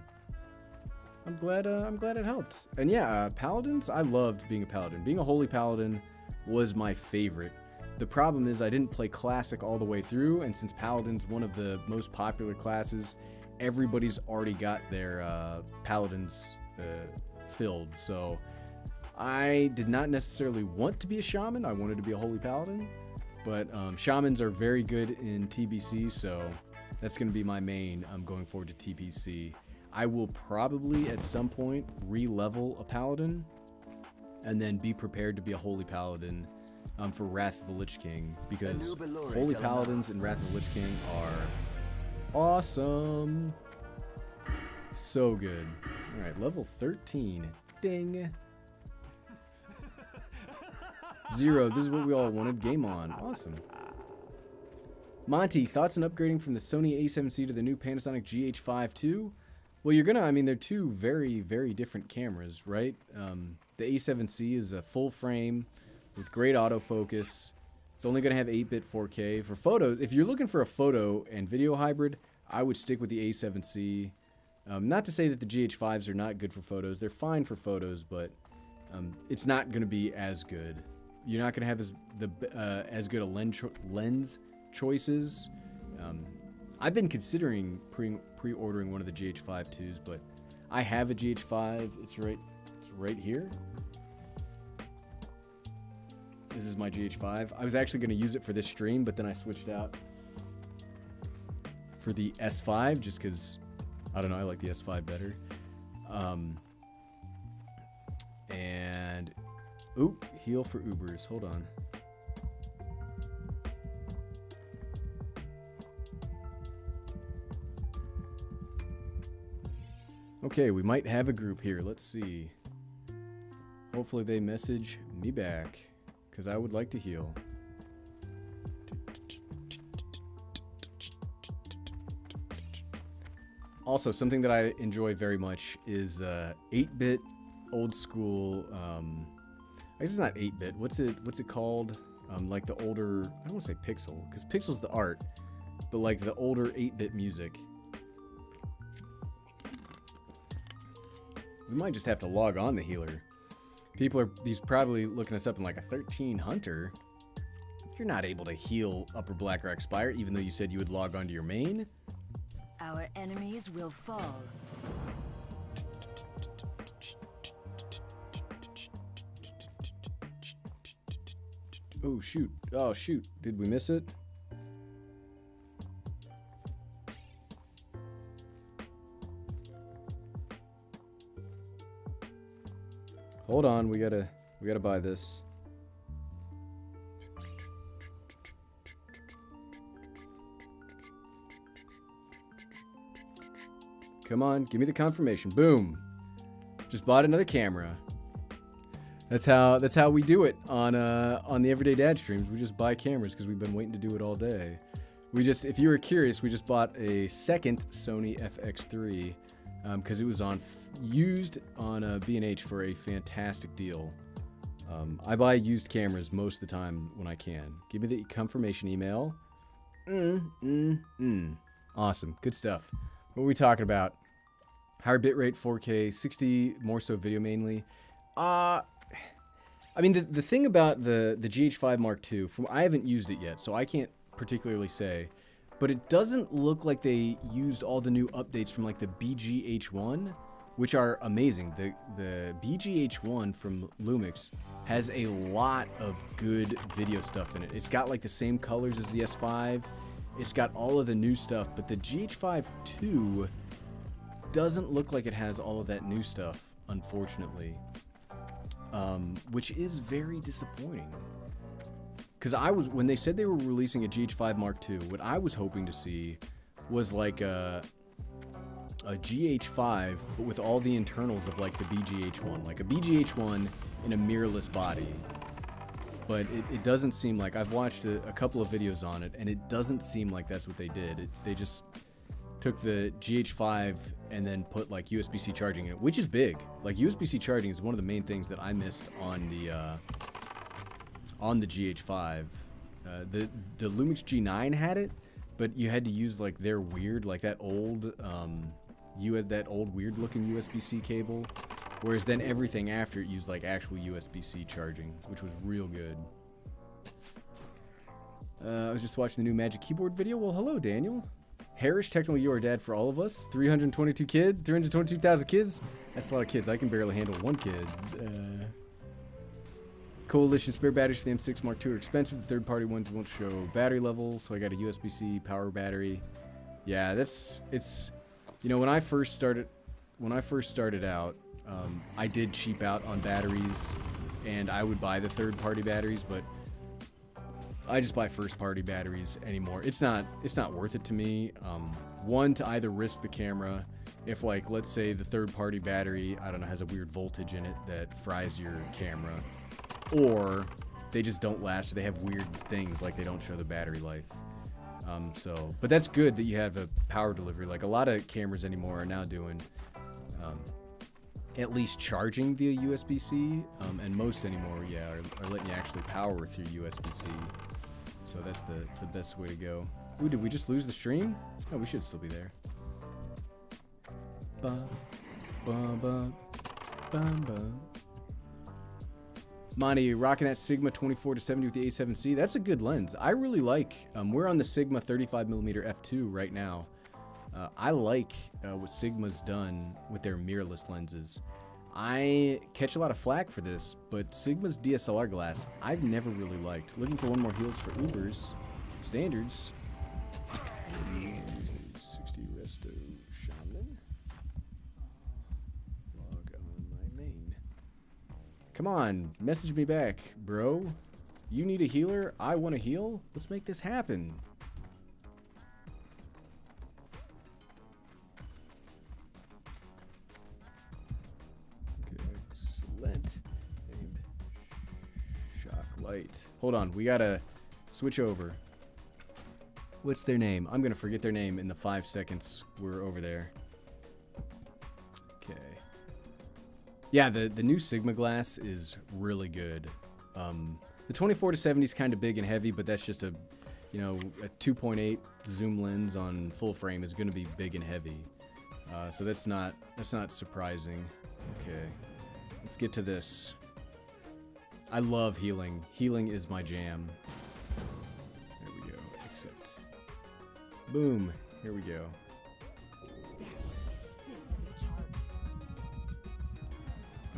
I'm glad it helped. And yeah, Paladins, I loved being a Paladin. Being a Holy Paladin was my favorite. The problem is I didn't play Classic all the way through, and since Paladin's one of the most popular classes, everybody's already got their Paladins filled. So I did not necessarily want to be a Shaman. I wanted to be a Holy Paladin. But Shamans are very good in TBC, so that's going to be my main going forward to TBC. I will probably at some point re-level a Paladin and then be prepared to be a Holy Paladin for Wrath of the Lich King, because Holy Paladins and Wrath of the Lich King are awesome. So good. Alright, level 13. Ding. 0. This is what we all wanted. Game on. Awesome. Monty, thoughts on upgrading from the Sony A7C to the new Panasonic GH5 II? Well, you're gonna, I mean, they're two very, very different cameras, right? The A7C is a full frame with great autofocus. It's only gonna have 8-bit 4K. For photos, if you're looking for a photo and video hybrid, I would stick with the A7C. Not to say that the GH5s are not good for photos. They're fine for photos, but it's not gonna be as good. You're not gonna have as good a lens choices. I've been considering pre-ordering one of the GH5 IIs, but I have a GH5. It's right here. This is my GH5. I was actually going to use it for this stream, but then I switched out for the S5 just because, I don't know, I like the S5 better. And, oop, heal for Ubers. Hold on. Okay, we might have a group here. Let's see. Hopefully they message me back, because I would like to heal. Also, something that I enjoy very much is 8-bit old school. I guess it's not 8-bit. What's it called? Like the older. I don't want to say pixel, because pixel's the art, but like the older 8-bit music. We might just have to log on the healer. He's probably looking us up in like a 13 Hunter. You're not able to heal Upper Blackrock Spire, even though you said you would log on to your main. Our enemies will fall. Oh shoot. Oh shoot. Did we miss it? Hold on, we gotta buy this. Come on, give me the confirmation. Boom. Just bought another camera. That's how we do it on the Everyday Dad streams. We just buy cameras because we've been waiting to do it all day. If you were curious, we just bought a second Sony FX3 because it was used on B&H for a fantastic deal. I buy used cameras most of the time when I can. Give me the confirmation email. Awesome, good stuff. What are we talking about? Higher bitrate, 4K, 60 more so video mainly. I mean, the thing about the GH5 Mark II, I haven't used it yet, so I can't particularly say, but it doesn't look like they used all the new updates from like the BGH1, which are amazing. The BGH1 from Lumix has a lot of good video stuff in it. It's got like the same colors as the S5. It's got all of the new stuff, but the GH5 II doesn't look like it has all of that new stuff, unfortunately. Which is very disappointing. Because when they said they were releasing a GH5 Mark II, what I was hoping to see was like a GH5, but with all the internals of like the BGH1, like a BGH1 in a mirrorless body. But it doesn't seem like, I've watched a couple of videos on it, and it doesn't seem like that's what they did. They just took the GH5 and then put like USB-C charging in it, which is big. Like USB-C charging is one of the main things that I missed on the GH5. The Lumix G9 had it, but you had to use like their weird, like that old weird looking USB-C cable, whereas then everything after it used like actual USB-C charging, which was real good. I was just watching the new Magic Keyboard video. Well, hello, Daniel. Harish, technically you are dad for all of us. 322,000 kids. That's a lot of kids. I can barely handle one kid. Coalition spare batteries for the M6 Mark II are expensive. The third-party ones won't show battery level, so I got a USB-C power battery. Yeah, it's. You know, when I first started out, I did cheap out on batteries, and I would buy the third-party batteries, but I just buy first-party batteries anymore. It's not worth it to me. One, to either risk the camera, if like, let's say the third-party battery, I don't know, has a weird voltage in it that fries your camera, or they just don't last, or they have weird things, like they don't show the battery life. But that's good that you have a power delivery. Like a lot of cameras anymore are now doing, at least charging via USB-C, and most anymore, yeah, are letting you actually power through USB-C. So that's the best way to go. Ooh, did we just lose the stream? No, we should still be there. Ba, ba, ba, ba, ba. Monty, rocking that Sigma 24-70 with the A7C. That's a good lens. I really like, we're on the Sigma 35mm f2 right now. I like what Sigma's done with their mirrorless lenses. I catch a lot of flack for this, but Sigma's DSLR glass, I've never really liked. Looking for one more heals for Ubers. Standards. 60 resto shaman. Log on my main. Come on, message me back, bro. You need a healer? I want to heal? Let's make this happen. Excellent. And shock light. Hold on, we gotta switch over. What's their name? I'm gonna forget their name in the 5 seconds we're over there. Okay. Yeah, the new Sigma glass is really good. The 24-70 is kind of big and heavy, but that's just a 2.8 zoom lens on full frame is going to be big and heavy. So that's not surprising. Okay, let's get to this. I love healing. Healing is my jam. There we go. Accept. Boom. Here we go.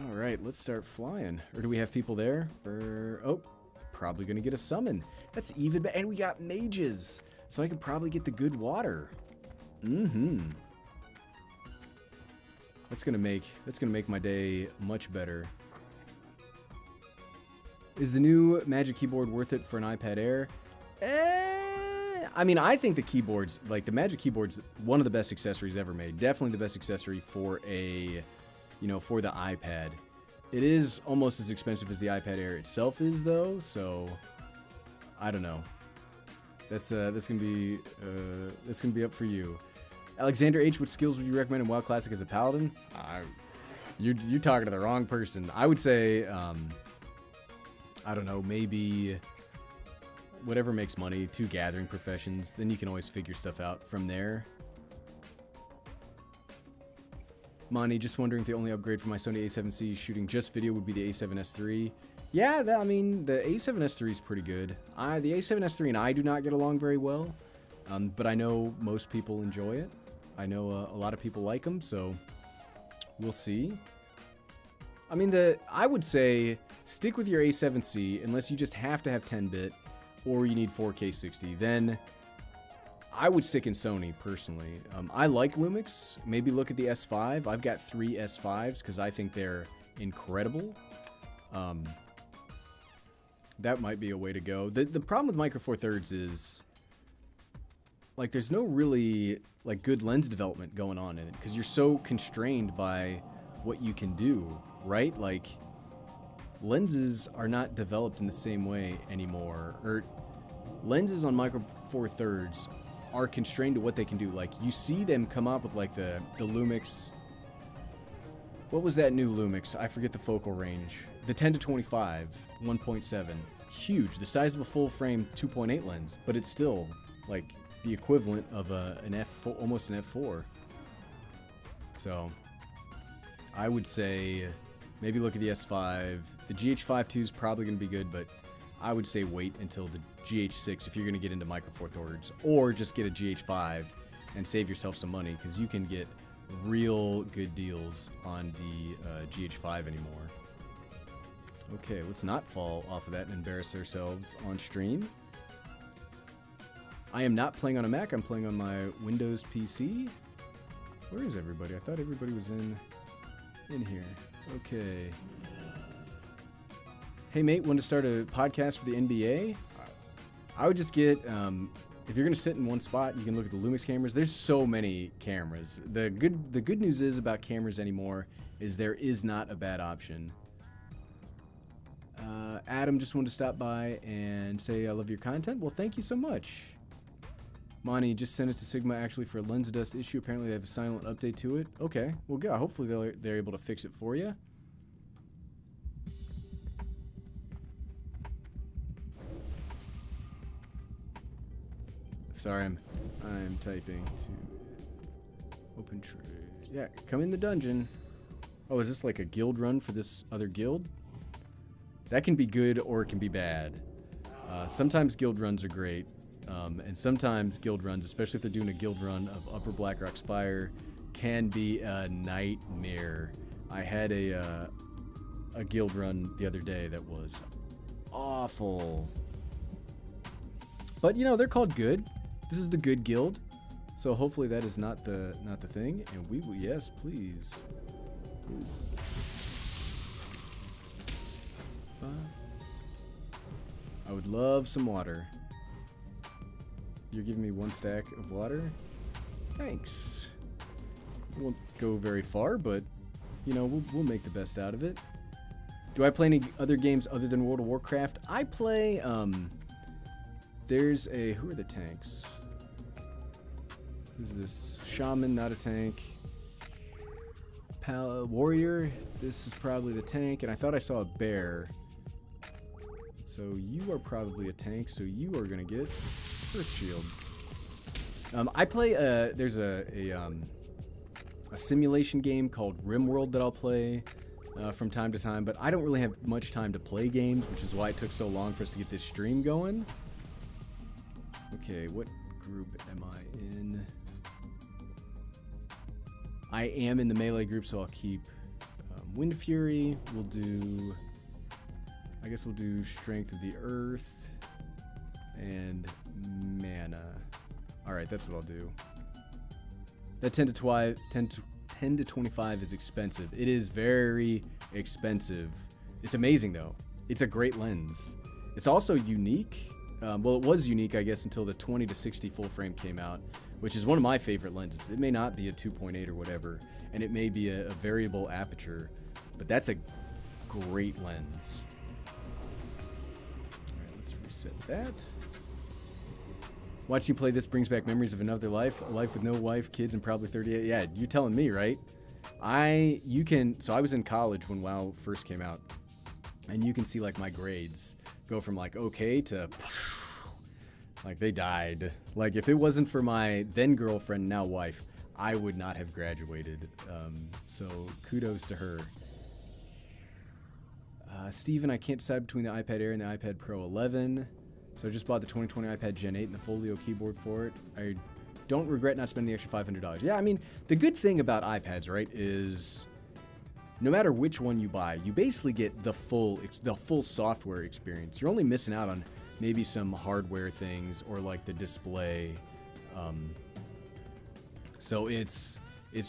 All right, let's start flying. Or do we have people there? Oh, probably gonna get a summon. That's even, and we got mages, so I can probably get the good water. That's gonna make my day much better. Is the new Magic Keyboard worth it for an iPad Air? I mean, I think the keyboards, like the Magic Keyboard's one of the best accessories ever made. Definitely the best accessory for a, you know, for the iPad. It is almost as expensive as the iPad Air itself is, though. So, I don't know. That's gonna be up for you. Alexander H, what skills would you recommend in WoW Classic as a paladin? You're talking to the wrong person. I would say, I don't know, maybe whatever makes money, 2 gathering professions. Then you can always figure stuff out from there. Monty, just wondering if the only upgrade for my Sony A7C shooting just video would be the A7S III. Yeah, I mean, the A7S III is pretty good. The A7S III and I do not get along very well, but I know most people enjoy it. I know a lot of people like them, so we'll see. I mean, I would say stick with your A7C unless you just have to have 10-bit or you need 4K 60. Then I would stick in Sony, personally. I like Lumix. Maybe look at the S5. I've got 3 S5s because I think they're incredible. That might be a way to go. The problem with Micro Four Thirds is, like, there's no really, like, good lens development going on in it because you're so constrained by what you can do, right? Like, lenses are not developed in the same way anymore. Or lenses on Micro Four Thirds are constrained to what they can do. Like, you see them come up with, like, the Lumix. What was that new Lumix? I forget the focal range. The 10 to 25, 1.7. Huge. The size of a full frame 2.8 lens, but it's still, like, the equivalent of an F4, almost an F4. So, I would say maybe look at the S5. The GH5 II is probably going to be good, but I would say wait until the GH6 if you're going to get into Micro Four Thirds, or just get a GH5 and save yourself some money because you can get real good deals on the GH5 anymore. Okay, let's not fall off of that and embarrass ourselves on stream. I am not playing on a Mac. I'm playing on my Windows PC. Where is everybody? I thought everybody was in here. Okay. Hey, mate, want to start a podcast for the NBA? I would just get, if you're going to sit in one spot, you can look at the Lumix cameras. There's so many cameras. The good news is about cameras anymore is there is not a bad option. Adam just wanted to stop by and say I love your content. Well, thank you so much. Monty just sent it to Sigma actually for a lens dust issue. Apparently they have a silent update to it. Okay, well, good. Hopefully they're able to fix it for you. Sorry, I'm typing to open trade. Yeah, come in the dungeon. Oh, is this like a guild run for this other guild? That can be good or it can be bad. Sometimes guild runs are great. And sometimes guild runs, especially if they're doing a guild run of Upper Blackrock Spire, can be a nightmare. I had a guild run the other day that was awful. But you know, they're called good. This is the good guild. So hopefully that is not the thing. And we will, yes, please. Ooh. I would love some water. You're giving me 1 stack of water? Thanks. Won't go very far, but, you know, we'll make the best out of it. Do I play any other games other than World of Warcraft? I play, there's a, who are the tanks? Who's this? Shaman, not a tank. Warrior, this is probably the tank, and I thought I saw a bear. So you are probably a tank, so you are gonna get Earth Shield. I play, there's a simulation game called RimWorld that I'll play from time to time, but I don't really have much time to play games, which is why it took so long for us to get this stream going. Okay, what group am I in? I am in the melee group, so I'll keep Wind Fury. We'll do, I guess we'll do Strength of the Earth and Mana. Alright, that's what I'll do. That 10 to 25 is expensive. It is very expensive. It's amazing though. It's a great lens. It's also unique. Well, it was unique, I guess, until the 20 to 60 full frame came out, which is one of my favorite lenses. It may not be a 2.8 or whatever, and it may be a variable aperture, but that's a great lens. All right, let's reset that. Watching you play this brings back memories of another life, a life with no wife, kids, and probably 38. Yeah, you're telling me, right? So I was in college when WoW first came out, and you can see like my grades go from like okay to like they died. Like if it wasn't for my then girlfriend, now wife, I would not have graduated. So kudos to her. Steven, I can't decide between the iPad Air and the iPad Pro 11. So I just bought the 2020 iPad Gen 8 and the Folio keyboard for it. I don't regret not spending the extra $500. Yeah, I mean, the good thing about iPads, right, is no matter which one you buy, you basically get the full software experience. You're only missing out on maybe some hardware things or like the display. So it's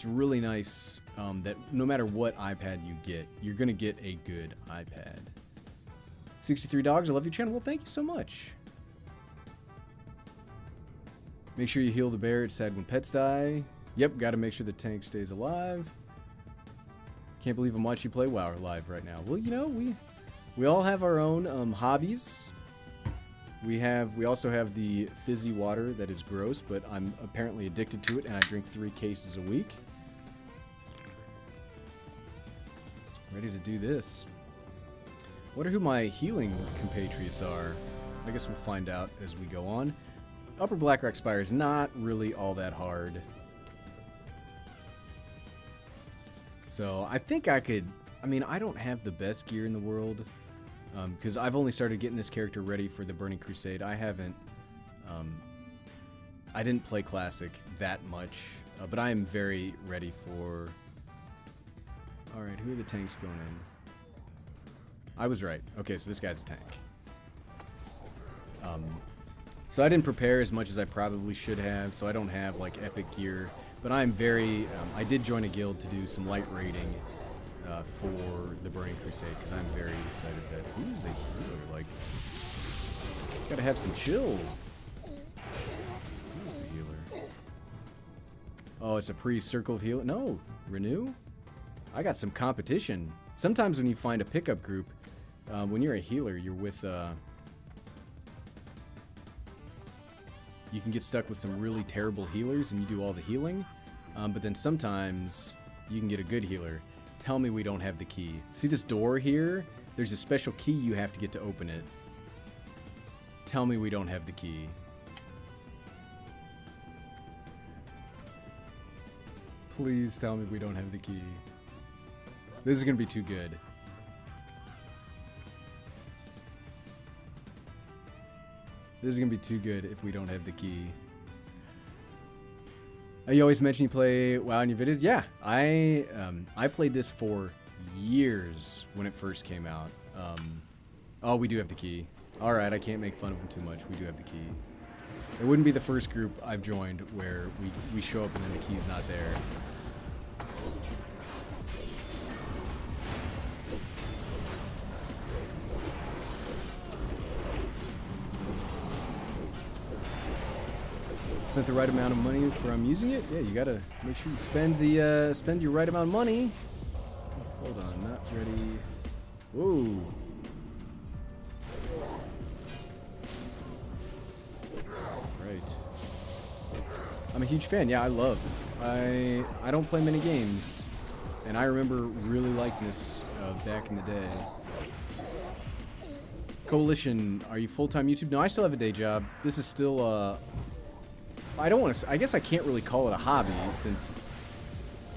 really nice that no matter what iPad you get, you're going to get a good iPad. 63 Dogs, I love your channel. Well, thank you so much. Make sure you heal the bear. It's sad when pets die. Yep, got to make sure the tank stays alive. Can't believe I'm watching you play WoW live right now. Well, you know, we all have our own hobbies. We also have the fizzy water that is gross, but I'm apparently addicted to it, and I drink 3 cases a week. Ready to do this. Wonder who my healing compatriots are. I guess we'll find out as we go on. Upper Blackrock Spire is not really all that hard. So I think I could... I mean, I don't have the best gear in the world. Because I've only started getting this character ready for the Burning Crusade. I haven't... I didn't play Classic that much. But I am very ready for... Alright, who are the tanks going in? I was right. Okay, so this guy's a tank. So I didn't prepare as much as I probably should have, so I don't have, like, epic gear. But I'm very... I did join a guild to do some light raiding for the Burning Crusade, because I'm very excited that... Who's the healer? Like, gotta have some chill. Who's the healer? Oh, it's a pre-circle of healing? No, renew? I got some competition. Sometimes when you find a pickup group, when you're a healer, you're with... you can get stuck with some really terrible healers and you do all the healing. But then sometimes you can get a good healer. Tell me we don't have the key. See this door here? There's a special key you have to get to open it. Tell me we don't have the key. Please tell me we don't have the key. This is going to be too good. This is going to be too good if we don't have the key. You always mention you play WoW in your videos. Yeah, I played this for years when it first came out. Oh, we do have the key. Alright, I can't make fun of them too much. We do have the key. It wouldn't be the first group I've joined where we show up and then the key's not there. Spent the right amount of money from using it? Yeah, you gotta make sure you spend your right amount of money. Hold on, not ready. Whoa. Right. I'm a huge fan. Yeah, I don't play many games, and I remember really liking this back in the day. Coalition, are you full-time YouTube? No, I still have a day job. This is still I don't want to. I guess I can't really call it a hobby since,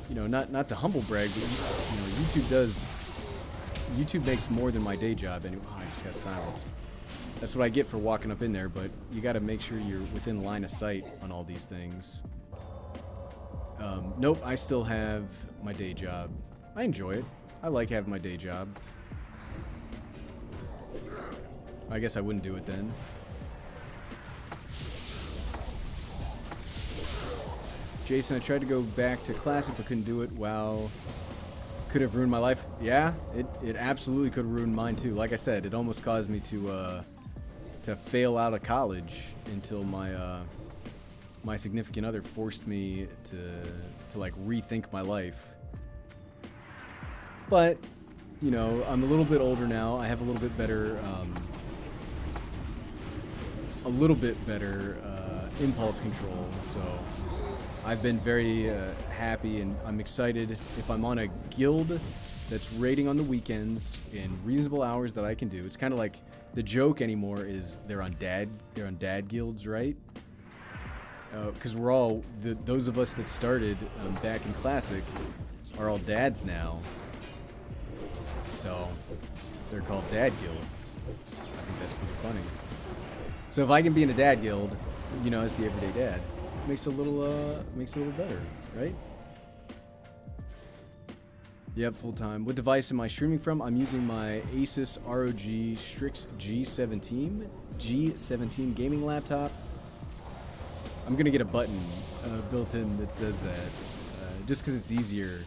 you know, not to humble brag, but you know, YouTube makes more than my day job. Anyway, oh, I just got silenced. That's what I get for walking up in there. But you got to make sure you're within line of sight on all these things. Nope, I still have my day job. I enjoy it. I like having my day job. I guess I wouldn't do it then. Jason, I tried to go back to Classic but couldn't do it. Wow. Could have ruined my life. Yeah, it absolutely could have ruined mine too. Like I said, it almost caused me to to fail out of college until my my significant other forced me to like rethink my life. But you know, I'm a little bit older now. I have a little bit better impulse control. So I've been very happy, and I'm excited if I'm on a guild that's raiding on the weekends in reasonable hours that I can do. It's kind of like the joke anymore is they're on dad guilds, right? Because we're all those of us that started back in Classic are all dads now. So they're called dad guilds. I think that's pretty funny. So if I can be in a dad guild, you know, as the everyday dad, makes it a little better, right? Yep, full time. What device am I streaming from? I'm using my Asus ROG Strix G17 gaming laptop. I'm gonna get a button built in that says that, just because it's easier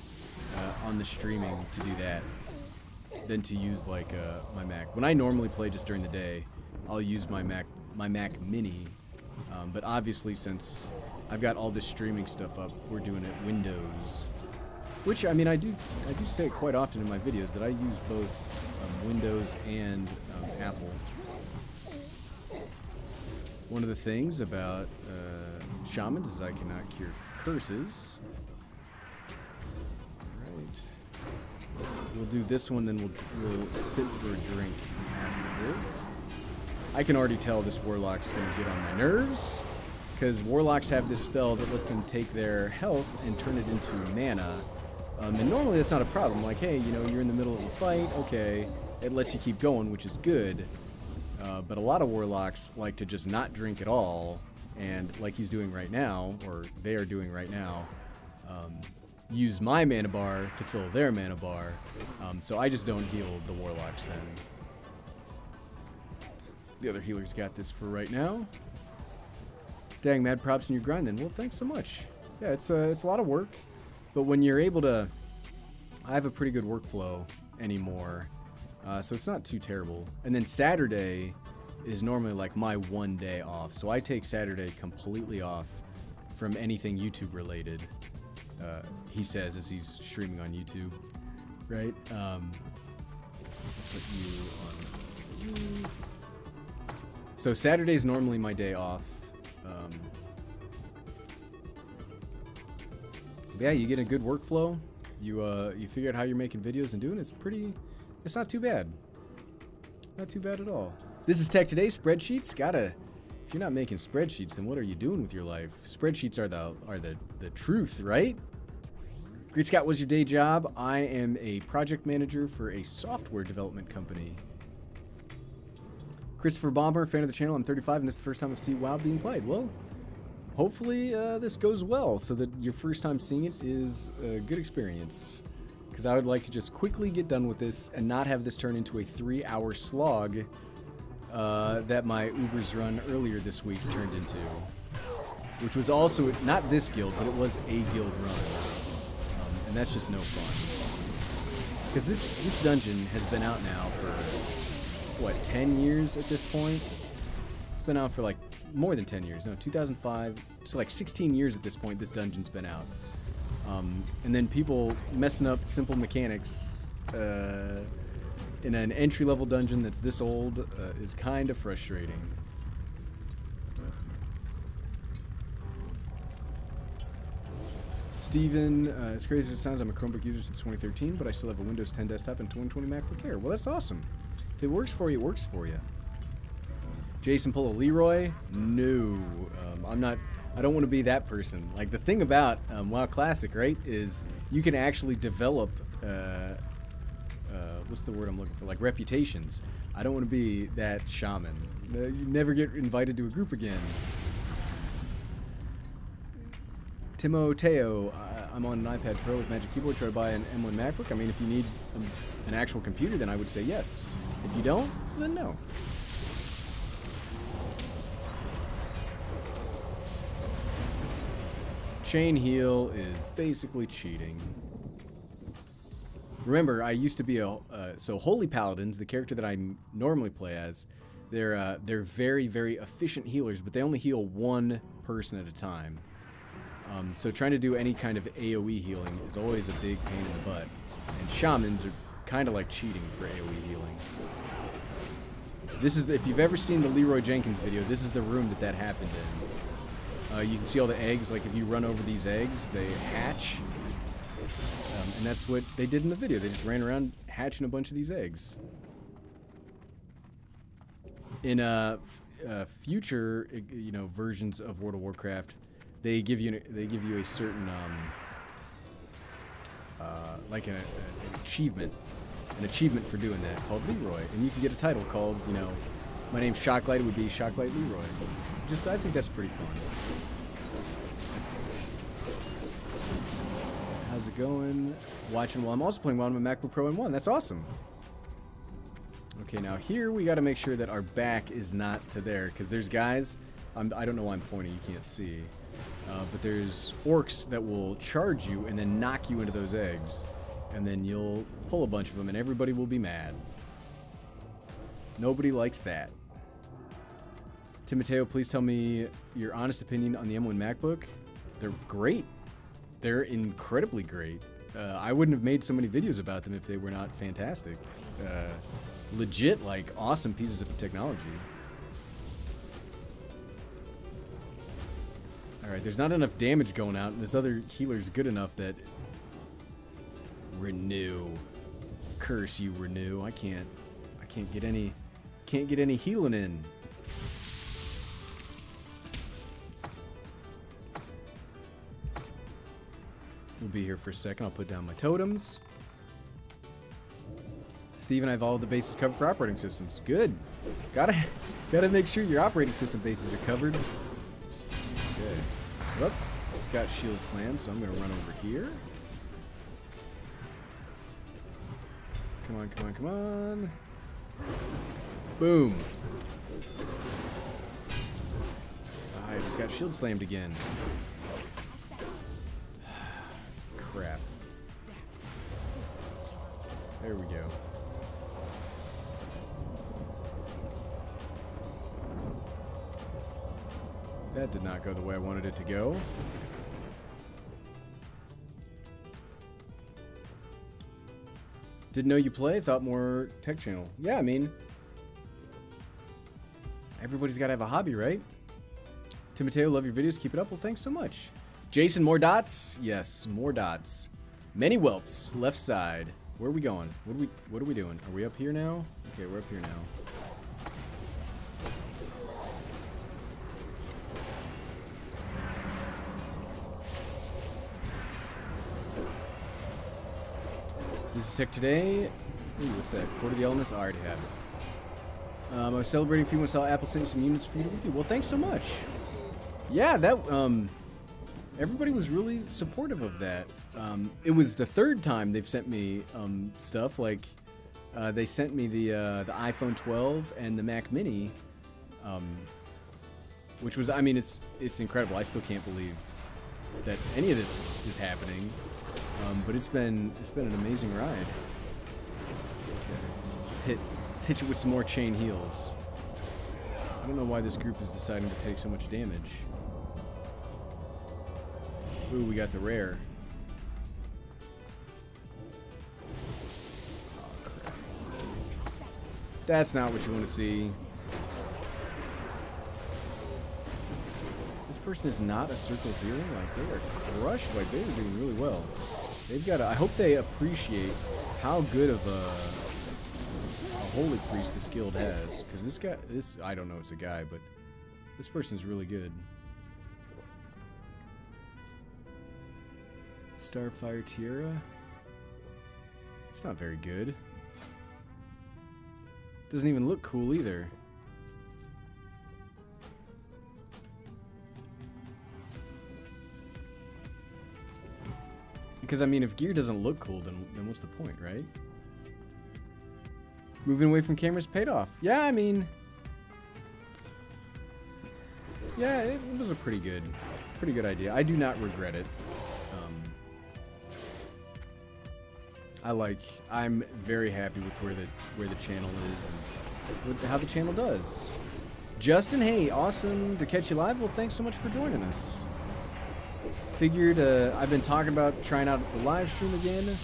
on the streaming to do that than to use like my Mac. When I normally play just during the day, I'll use my Mac Mini. But obviously, since I've got all this streaming stuff up, we're doing it Windows. Which, I mean, I do say it quite often in my videos that I use both Windows and Apple. One of the things about shamans is I cannot cure curses. Right. We'll do this one, then we'll sit for a drink after this. I can already tell this warlock's gonna get on my nerves, because warlocks have this spell that lets them take their health and turn it into mana. And normally that's not a problem. Like, hey, you know, you're in the middle of a fight, okay, it lets you keep going, which is good. But a lot of warlocks like to just not drink at all, and like he's doing right now, or they are doing right now, use my mana bar to fill their mana bar. So I just don't heal the warlocks then. The other healer's got this for right now. Dang, mad props in your grind then. Well, thanks so much. Yeah, it's a lot of work, but when you're able to, I have a pretty good workflow anymore, so it's not too terrible. And then Saturday is normally like my one day off, so I take Saturday completely off from anything YouTube related. He says as he's streaming on YouTube, right? I'll put you on. So Saturday's normally my day off. Yeah, you get a good workflow. You figure out how you're making videos and doing it. It's not too bad. Not too bad at all. This is Tech Today. Spreadsheets. If you're not making spreadsheets, then what are you doing with your life? Spreadsheets are the truth, right? Great Scott, what's your day job? I am a project manager for a software development company. Christopher Bomber, fan of the channel. I'm 35, and this is the first time I've seen WoW being played. Well, hopefully this goes well, so that your first time seeing it is a good experience. Because I would like to just quickly get done with this and not have this turn into a 3-hour slog that my Ubers run earlier this week turned into. Which was also, not this guild, but it was a guild run. And that's just no fun. Because this dungeon has been out now for, what, 10 years at this point? It's been out for like more than 10 years. No, 2005. So like 16 years at this point this dungeon's been out. And then people messing up simple mechanics in an entry-level dungeon that's this old is kind of frustrating. Steven, as crazy as it sounds, I'm a Chromebook user since 2013, but I still have a Windows 10 desktop and 2020 MacBook Air. Well, that's awesome. If it works for you, it works for you. Jason Polo Leroy? No. I don't want to be that person. Like, the thing about WoW Classic, right, is you can actually develop, what's the word I'm looking for? Like, reputations. I don't want to be that shaman. You never get invited to a group again. Timoteo, I'm on an iPad Pro with Magic Keyboard. Try to buy an M1 MacBook. I mean, if you need an actual computer, then I would say yes. If you don't, then no. Chain heal is basically cheating. Remember, I used to be so Holy Paladins, the character that I normally play as, They're very, very efficient healers, but they only heal one person at a time. So trying to do any kind of AoE healing is always a big pain in the butt. And shamans are kind of like cheating for AoE healing. This is if you've ever seen the Leroy Jenkins video, this is the room that happened in. You can see all the eggs. Like if you run over these eggs, they hatch. And that's what they did in the video. They just ran around hatching a bunch of these eggs. In future, versions of World of Warcraft, they give you a certain like an achievement for doing that called Leroy, and you can get a title called my name's Shocklight. It would be Shocklight Leroy. I think that's pretty fun. How's it going? Watching while I'm also playing WoW on my MacBook Pro M1. That's awesome. Okay, now here we got to make sure that our back is not to there, because there's guys. I don't know why I'm pointing. You can't see. But there's orcs that will charge you and then knock you into those eggs. And then you'll pull a bunch of them and everybody will be mad. Nobody likes that. Timoteo, please tell me your honest opinion on the M1 MacBook. They're great. They're incredibly great. I wouldn't have made so many videos about them if they were not fantastic. Legit, like, awesome pieces of technology. Alright, there's not enough damage going out, and this other healer's good enough that... Renew. Curse you, Renew. I can't get any healing in. We'll be here for a second. I'll put down my totems. Steve and I have all the bases covered for operating systems. Good. Gotta make sure your operating system bases are covered. Okay. Well, just got shield slam, so I'm gonna run over here. Come on, come on, come on. Boom. I just got shield slammed again. Crap. There we go. That did not go the way I wanted it to go. Didn't know you play, thought more tech channel. Yeah, I mean, everybody's got to have a hobby, right? Timoteo, love your videos. Keep it up. Well, thanks so much. Jason, more dots? Yes, more dots. Many whelps, left side. Where are we going? What are we doing? Are we up here now? Okay, we're up here now. This is tech today. Ooh, what's that? Quarter of the elements? I already have it. I was celebrating for you when I saw Apple send you some units for you to review. Well, thanks so much. Yeah, that everybody was really supportive of that. It was the third time they've sent me stuff. Like they sent me the iPhone 12 and the Mac Mini, which was, I mean, it's incredible. I still can't believe that any of this is happening. But it's been an amazing ride. Okay. Let's hit you with some more chain heals. I don't know why this group is deciding to take so much damage. Ooh, we got the rare. Oh, crap. That's not what you want to see. This person is not a circle healer. Like, they are crushed. Like, they are doing really well. They've got. I hope they appreciate how good of a holy priest this guild has. Because this guy, I don't know, it's a guy, but this person's really good. Starfire Tiara. It's not very good. Doesn't even look cool either. Because, I mean, if gear doesn't look cool, then what's the point, right? Moving away from cameras paid off. Yeah, I mean... Yeah, it was a pretty good idea. I do not regret it. I'm very happy with where the channel is, and with how the channel does. Justin, hey, awesome to catch you live. Well, thanks so much for joining us. Figured I've been talking about trying out the live stream again.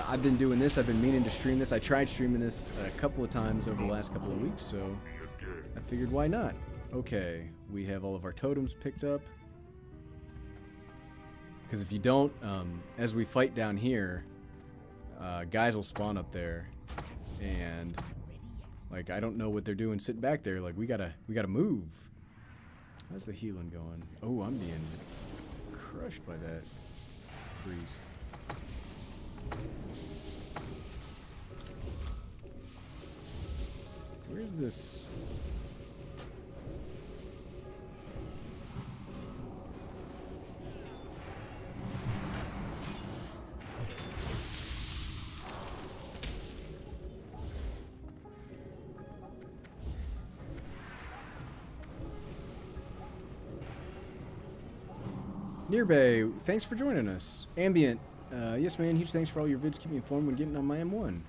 I've been doing this. I've been meaning to stream this. I tried streaming this a couple of times over the last couple of weeks, so I figured why not. Okay, we have all of our totems picked up. Because if you don't, as we fight down here, guys will spawn up there, and like I don't know what they're doing sitting back there. Like we gotta move. How's the healing going? Oh, I'm being crushed by that priest. Where's this? Nearbay, thanks for joining us. Ambient, yes man, huge thanks for all your vids. Keep me informed when getting on my M1.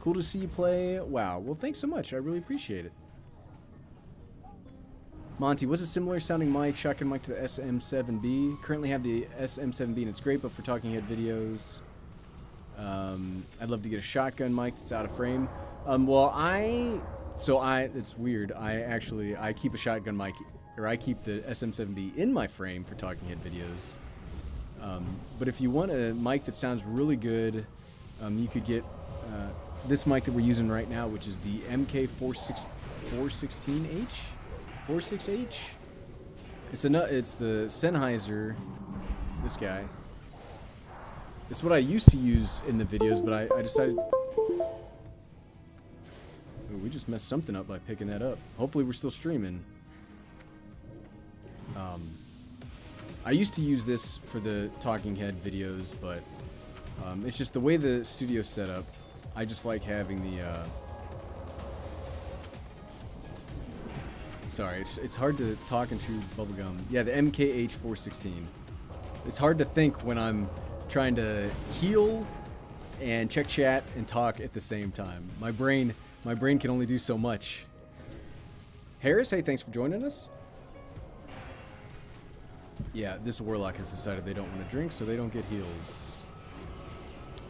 Cool to see you play WoW. Well, thanks so much. I really appreciate it. Monty, what's a similar sounding mic, shotgun mic to the SM7B? Currently have the SM7B and it's great, but for talking head videos, I'd love to get a shotgun mic that's out of frame. Well, it's weird. I keep a shotgun mic, or I keep the SM7B in my frame for talking head videos. But if you want a mic that sounds really good, you could get this mic that we're using right now, which is the MK416H? 46H? It's the Sennheiser, this guy. It's what I used to use in the videos, but I decided... Oh, we just messed something up by picking that up. Hopefully we're still streaming. I used to use this for the talking head videos, but it's just the way the studio's set up. I just like having the... Sorry, it's hard to talk and chew bubblegum. Yeah, the MKH416. It's hard to think when I'm trying to heal and check chat and talk at the same time. My brain can only do so much. Harris, hey, thanks for joining us. Yeah, this warlock has decided they don't want to drink, so they don't get heals.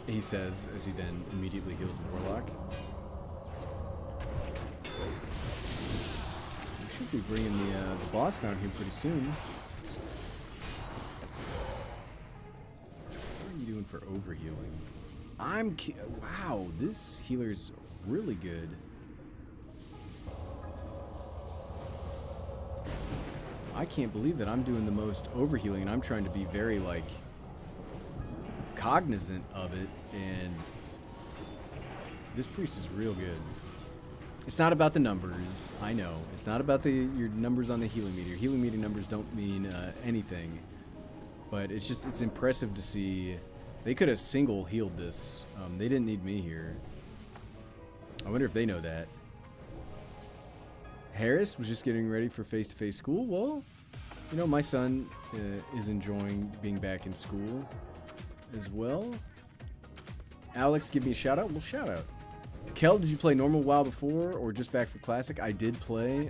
He says, as he then immediately heals the warlock. We should be bringing the boss down here pretty soon. What are you doing for overhealing? Wow, this healer's really good. I can't believe that I'm doing the most overhealing, and I'm trying to be very, like, cognizant of it, and this priest is real good. It's not about the numbers, I know. It's not about your numbers on the healing meter. Healing meter numbers don't mean anything, but it's impressive to see. They could have single healed this. They didn't need me here. I wonder if they know that. Harris was just getting ready for face-to-face school. Well, you know, my son is enjoying being back in school as well. Alex, give me a shout-out. Well, shout-out. Kel, did you play normal WoW before or just back for Classic? I did play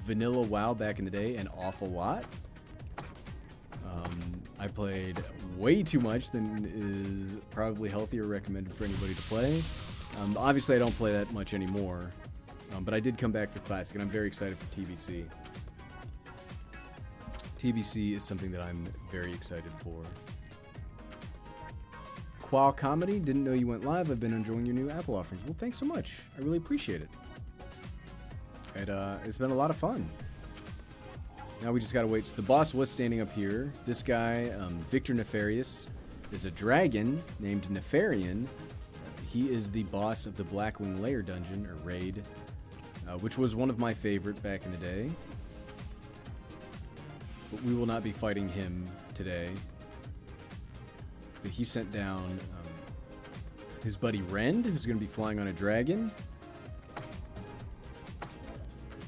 vanilla WoW back in the day an awful lot. I played way too much than is probably healthy or recommended for anybody to play. Obviously, I don't play that much anymore. But I did come back for Classic, and I'm very excited for TBC. TBC is something that I'm very excited for. Qual Comedy, didn't know you went live. I've been enjoying your new Apple offerings. Well, thanks so much. I really appreciate it. It's been a lot of fun. Now we just gotta wait. So the boss was standing up here. This guy, Victor Nefarious, is a dragon named Nefarian. He is the boss of the Blackwing Lair dungeon, or raid, which was one of my favorite back in the day. But we will not be fighting him today. But he sent down his buddy Rend, who's going to be flying on a dragon.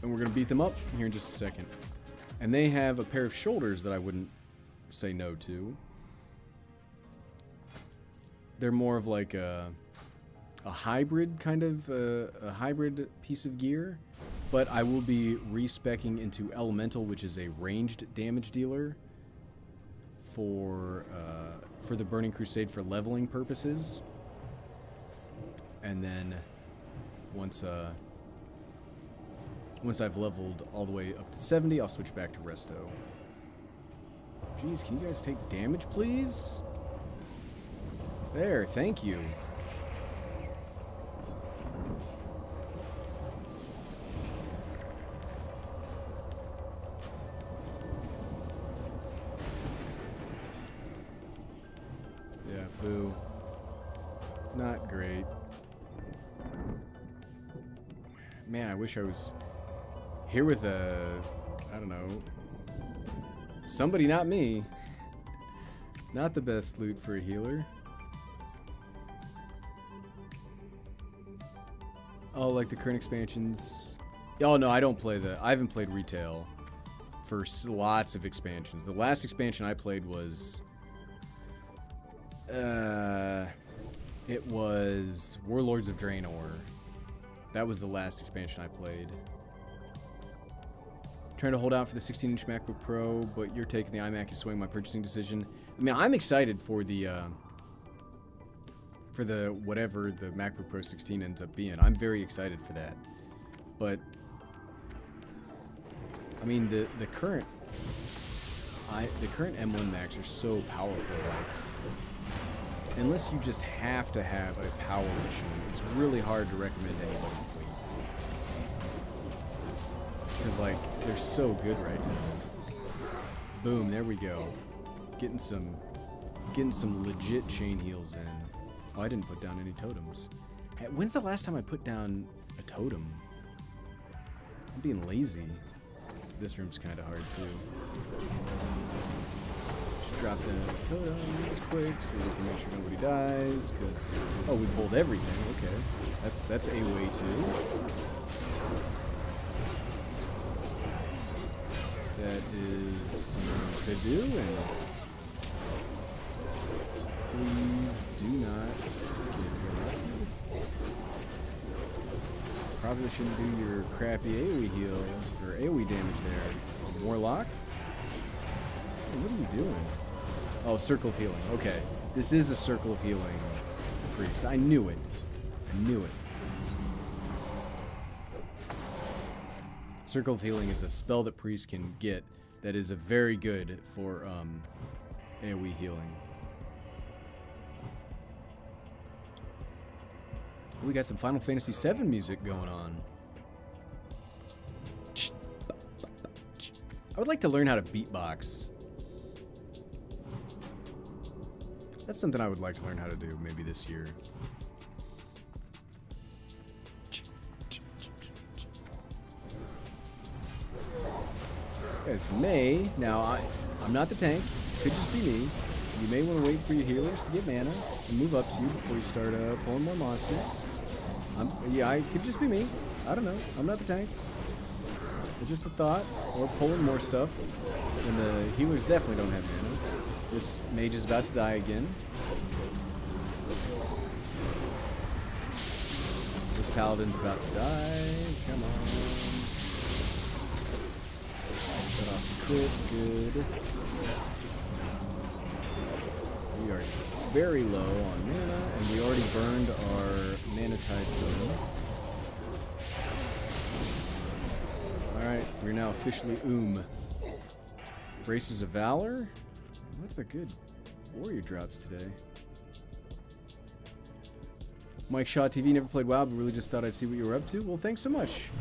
And we're going to beat them up here in just a second. And they have a pair of shoulders that I wouldn't say no to. They're more of like a a hybrid kind of a hybrid piece of gear, but I will be respecking into Elemental, which is a ranged damage dealer for the Burning Crusade for leveling purposes. And then once I've leveled all the way up to 70, I'll switch back to Resto. Jeez, can you guys take damage, please? There, thank you. Yeah, boo. Not great. Man, I wish I was here with I don't know, somebody, not me. Not the best loot for a healer. Oh, like the current expansions. Oh no, I don't play I haven't played retail for lots of expansions. The last expansion I played was it was Warlords of Draenor. That was the last expansion I played. Trying to hold out for the 16-inch MacBook Pro, but you're taking the iMac is swaying my purchasing decision. I mean, I'm excited for the whatever the MacBook Pro 16 ends up being. I'm very excited for that. But I mean, the current M1 Macs are so powerful. Like, unless you just have to have a power machine, it's really hard to recommend anybody please. Because, like, they're so good right now. Boom, there we go. Getting some legit chain heals in. Oh, I didn't put down any totems. Hey, when's the last time I put down a totem? I'm being lazy. This room's kind of hard, too. Just drop down the totems quick so we can make sure nobody dies, because... Oh, we pulled everything. Okay. That's a way, too. That is something we could do, and please do not get lucky. Probably shouldn't do your crappy AoE heal, or AoE damage there. Warlock? Hey, what are you doing? Oh, circle of healing. Okay. This is a circle of healing priest. I knew it. I knew it. Circle of Healing is a spell that priests can get that is a very good for AoE healing. We got some Final Fantasy VII music going on. I would like to learn how to beatbox. That's something I would like to learn how to do maybe this year. Guys, now I'm not the tank, could just be me. You may want to wait for your healers to get mana and move up to you before you start pulling more monsters. Yeah, it could just be me. I don't know. I'm not the tank. It's just a thought. Or pulling more stuff. And the healers definitely don't have mana. This mage is about to die again. This paladin's about to die. Come on. Cut off the crit. Good. We are very low on mana, and we already burned our mana tide totem. Alright, we're now officially Braces of Valor? What's a good warrior drops today? Mike Shaw TV, never played WoW, but really just thought I'd see what you were up to. Well, thanks so much.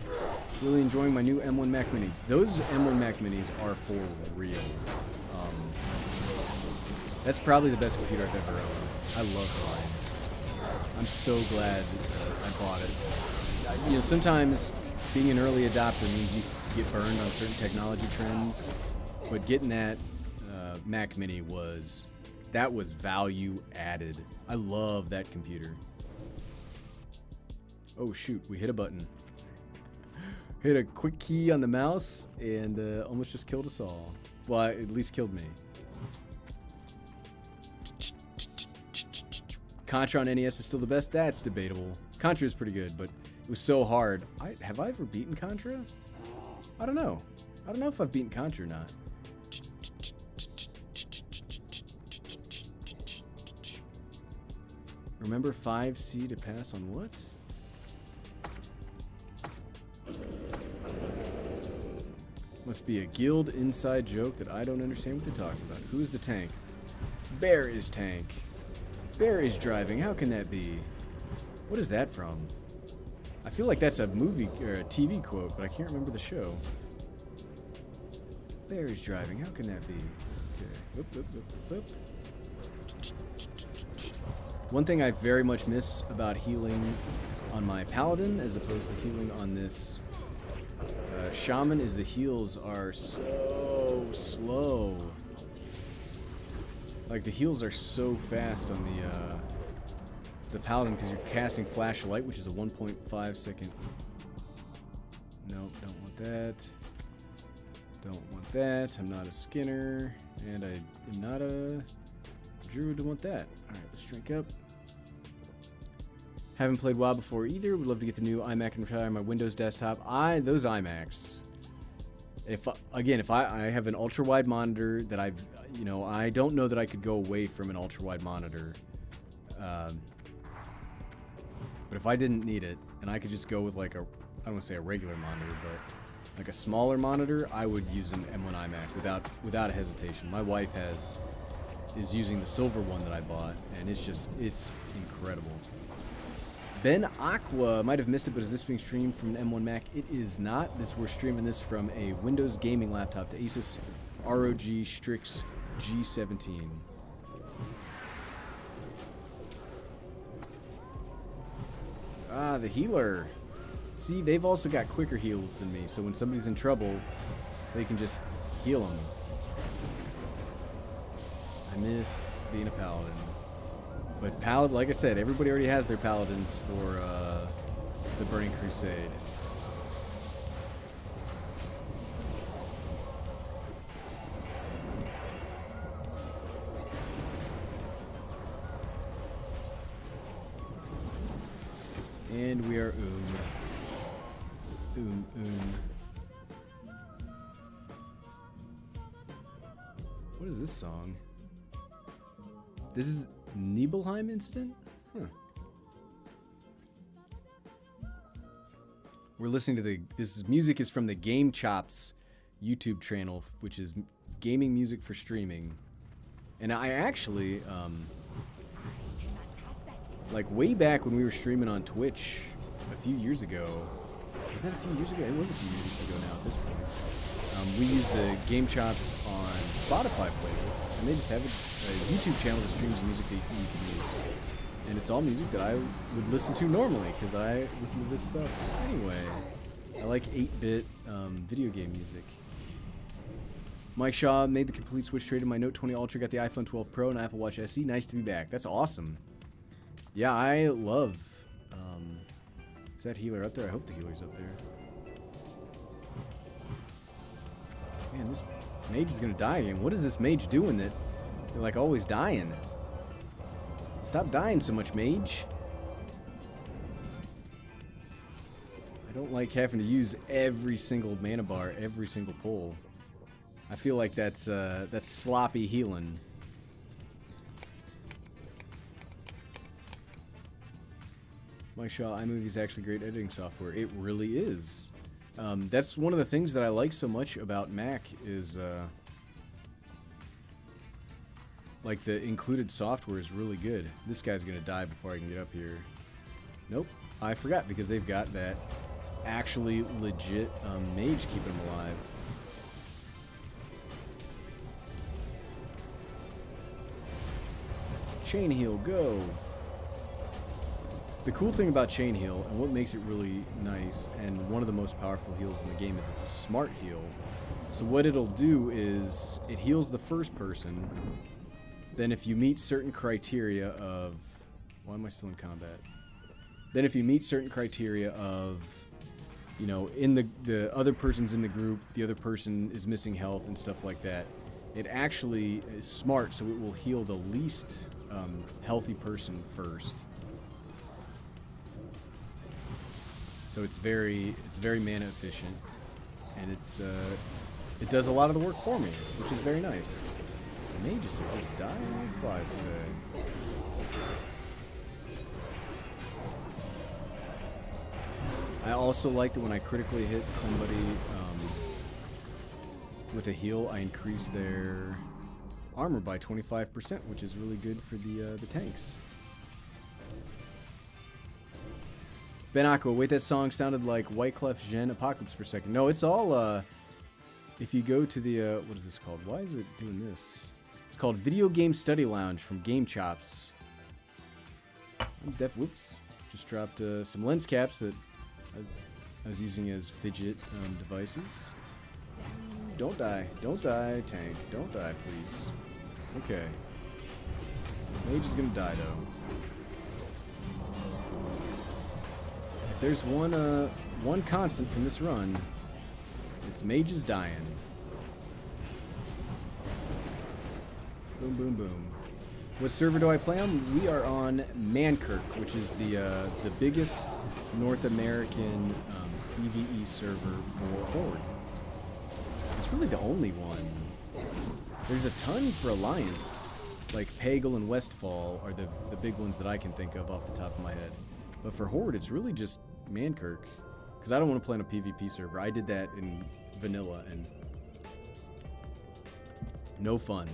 Really enjoying my new M1 Mac Mini. Those M1 Mac Minis are for real. That's probably the best computer I've ever owned. I love mine. I'm so glad I bought it. You know, sometimes being an early adopter means you get burned on certain technology trends, but getting that Mac Mini was value added. I love that computer. Oh shoot, we hit a button. Hit a quick key on the mouse and almost just killed us all. Well, at least killed me. Contra on NES is still the best. That's debatable. Contra is pretty good, but it was so hard. Have I ever beaten Contra? I don't know. I don't know if I've beaten Contra or not. Remember 5C to pass on what? Must be a guild inside joke that I don't understand what they're talking about. Who's the tank? Bear is tank. Bear is driving. How can that be? What is that from? I feel like that's a movie or a TV quote, but I can't remember the show. Bear is driving. How can that be? Okay. Whoop, whoop, whoop, whoop, whoop. One thing I very much miss about healing on my paladin as opposed to healing on this shaman is the heals are so slow. Like the heals are so fast on the paladin because you're casting flash of light, which is a 1.5 second. Nope, don't want that. Don't want that. I'm not a Skinner, and I am not a Druid to want that. Alright, let's drink up. Haven't played WoW before either. Would love to get the new iMac and retire my Windows desktop. Those iMacs. If I have an ultra wide monitor that I don't know that I could go away from an ultra wide monitor. But if I didn't need it and I could just go with like I don't want to say a regular monitor, but like a smaller monitor, I would use an M1 iMac without a hesitation. My wife is using the silver one that I bought, and it's incredible. Ben Aqua might have missed it, but is this being streamed from an M1 Mac? It is not. We're streaming this from a Windows gaming laptop, the Asus ROG Strix G17. Ah, the healer. See, they've also got quicker heals than me, so when somebody's in trouble, they can just heal them. I miss being a paladin. But paladin, like I said, everybody already has their paladins for the Burning Crusade. And we are What is this song? This is Nibelheim Incident? Huh. We're listening to this music is from the GameChops YouTube channel, which is gaming music for streaming. And I actually, like way back when we were streaming on Twitch a few years ago. Was that a few years ago? It was a few years ago now at this point. We use the GameChops on Spotify playlist, and they just have a YouTube channel that streams music that you can use. And it's all music that I would listen to normally, because I listen to this stuff anyway. I like 8-bit video game music. Mike Shaw made the complete switch, traded my Note 20 Ultra, got the iPhone 12 Pro and Apple Watch SE. Nice to be back. That's awesome. Yeah, I love... is that healer up there? I hope the healer's up there. Man, this mage is gonna die again. What is this mage doing that they're like always dying? Stop dying so much, mage. I don't like having to use every single mana bar, every single pull. I feel like that's sloppy healing. Mike Shaw, iMovie is actually great editing software. It really is. That's one of the things that I like so much about Mac is like the included software is really good. This guy's gonna die before I can get up here. Nope, I forgot because they've got that actually legit mage keeping him alive. Chain heal, go! The cool thing about chain heal, and what makes it really nice, and one of the most powerful heals in the game, is it's a smart heal. So what it'll do is, it heals the first person, then if you meet certain criteria of... Why am I still in combat? Then if you meet certain criteria of, you know, in the other person's in the group, the other person is missing health and stuff like that, it actually is smart, so it will heal the least healthy person first. So it's very mana efficient, and it does a lot of the work for me, which is very nice. Mages are just dying like flies today. I also like that when I critically hit somebody with a heal, I increase their armor by 25%, which is really good for the tanks. Ben Aqua, wait, that song sounded like Wyclef Jean Apocalypse for a second. No, it's all, if you go to the, what is this called? Why is it doing this? It's called Video Game Study Lounge from GameChops. Whoops. Just dropped some lens caps that I was using as fidget devices. Don't die. Don't die, tank. Don't die, please. Okay. Mage is gonna die, though. If there's one constant from this run, it's Mage is dying. Boom, boom, boom. What server do I play on? We are on Mankirk, which is the biggest North American PvE server for Horde. It's really the only one. There's a ton for Alliance, like Pagel and Westfall are the big ones that I can think of off the top of my head. But for Horde, it's really just Mankirk, because I don't want to play on a PvP server. I did that in vanilla, and no fun.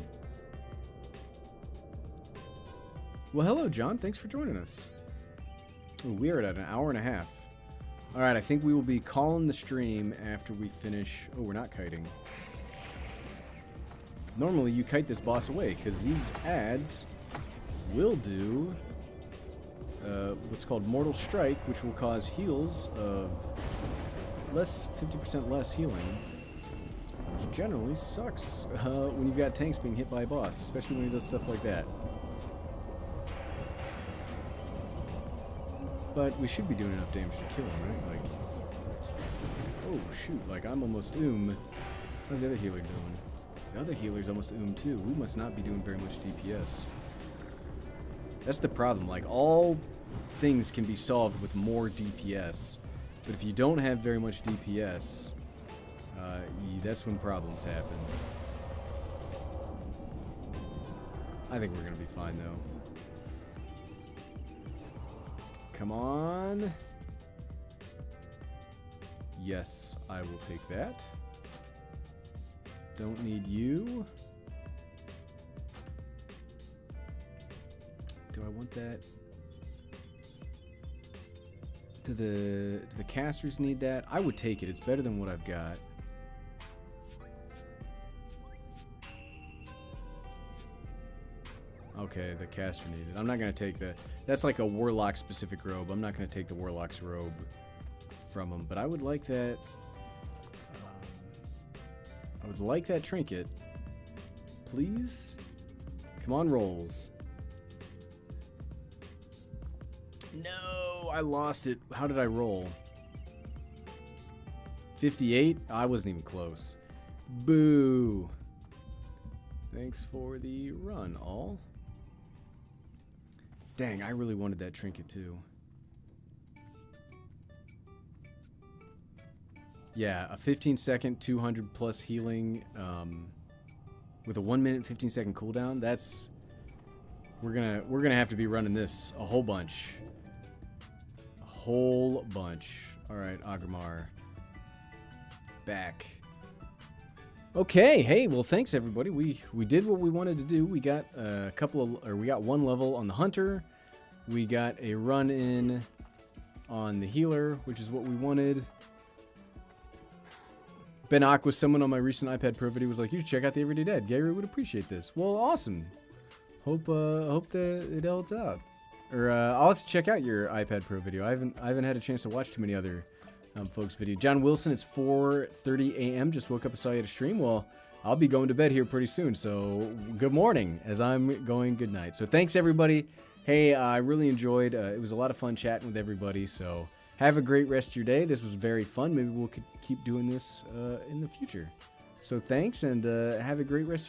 Well, hello, John. Thanks for joining us. Ooh, we are at an hour and a half. All right, I think we will be calling the stream after we finish. Oh, we're not kiting. Normally, you kite this boss away, because these ads will do what's called Mortal Strike, which will cause heals of 50% less healing, which generally sucks when you've got tanks being hit by a boss, especially when he does stuff like that. But we should be doing enough damage to kill him, right? Like, oh shoot, like I'm almost How's the other healer doing? The other healer's almost too. We must not be doing very much DPS. That's the problem, like all things can be solved with more DPS, but if you don't have very much DPS, that's when problems happen. I think we're gonna be fine though. Come on. Yes, I will take that. Don't need you. Do I want that? Do the casters need that? I would take it. It's better than what I've got. Okay, the caster needed. I'm not going to take the... That's like a Warlock specific robe. I'm not going to take the Warlock's robe from him. But I would like that... I would like that trinket. Please? Come on, rolls. No, I lost it. How did I roll? 58? I wasn't even close. Boo. Thanks for the run, all. Dang, I really wanted that trinket too. Yeah, a 15-second, 200 plus healing, with a 1 minute, 15-second cooldown. That's we're gonna have to be running this a whole bunch. A whole bunch. All right, Agramar. Back. Okay, hey, well, thanks everybody. We did what we wanted to do. We got we got one level on the hunter. We got a run in on the healer, which is what we wanted. Ben Aqua, someone on my recent iPad Pro video was like, "You should check out the Everyday Dad. Gary would appreciate this." Well, awesome. Hope that it helped out. Or I'll have to check out your iPad Pro video. I haven't had a chance to watch too many other folks' video. John Wilson, it's 4:30 a.m. Just woke up and saw you at a stream. Well, I'll be going to bed here pretty soon. So good morning as I'm going good night. So thanks everybody. Hey, I really enjoyed. It was a lot of fun chatting with everybody. So have a great rest of your day. This was very fun. Maybe we'll keep doing this in the future. So thanks and have a great rest of your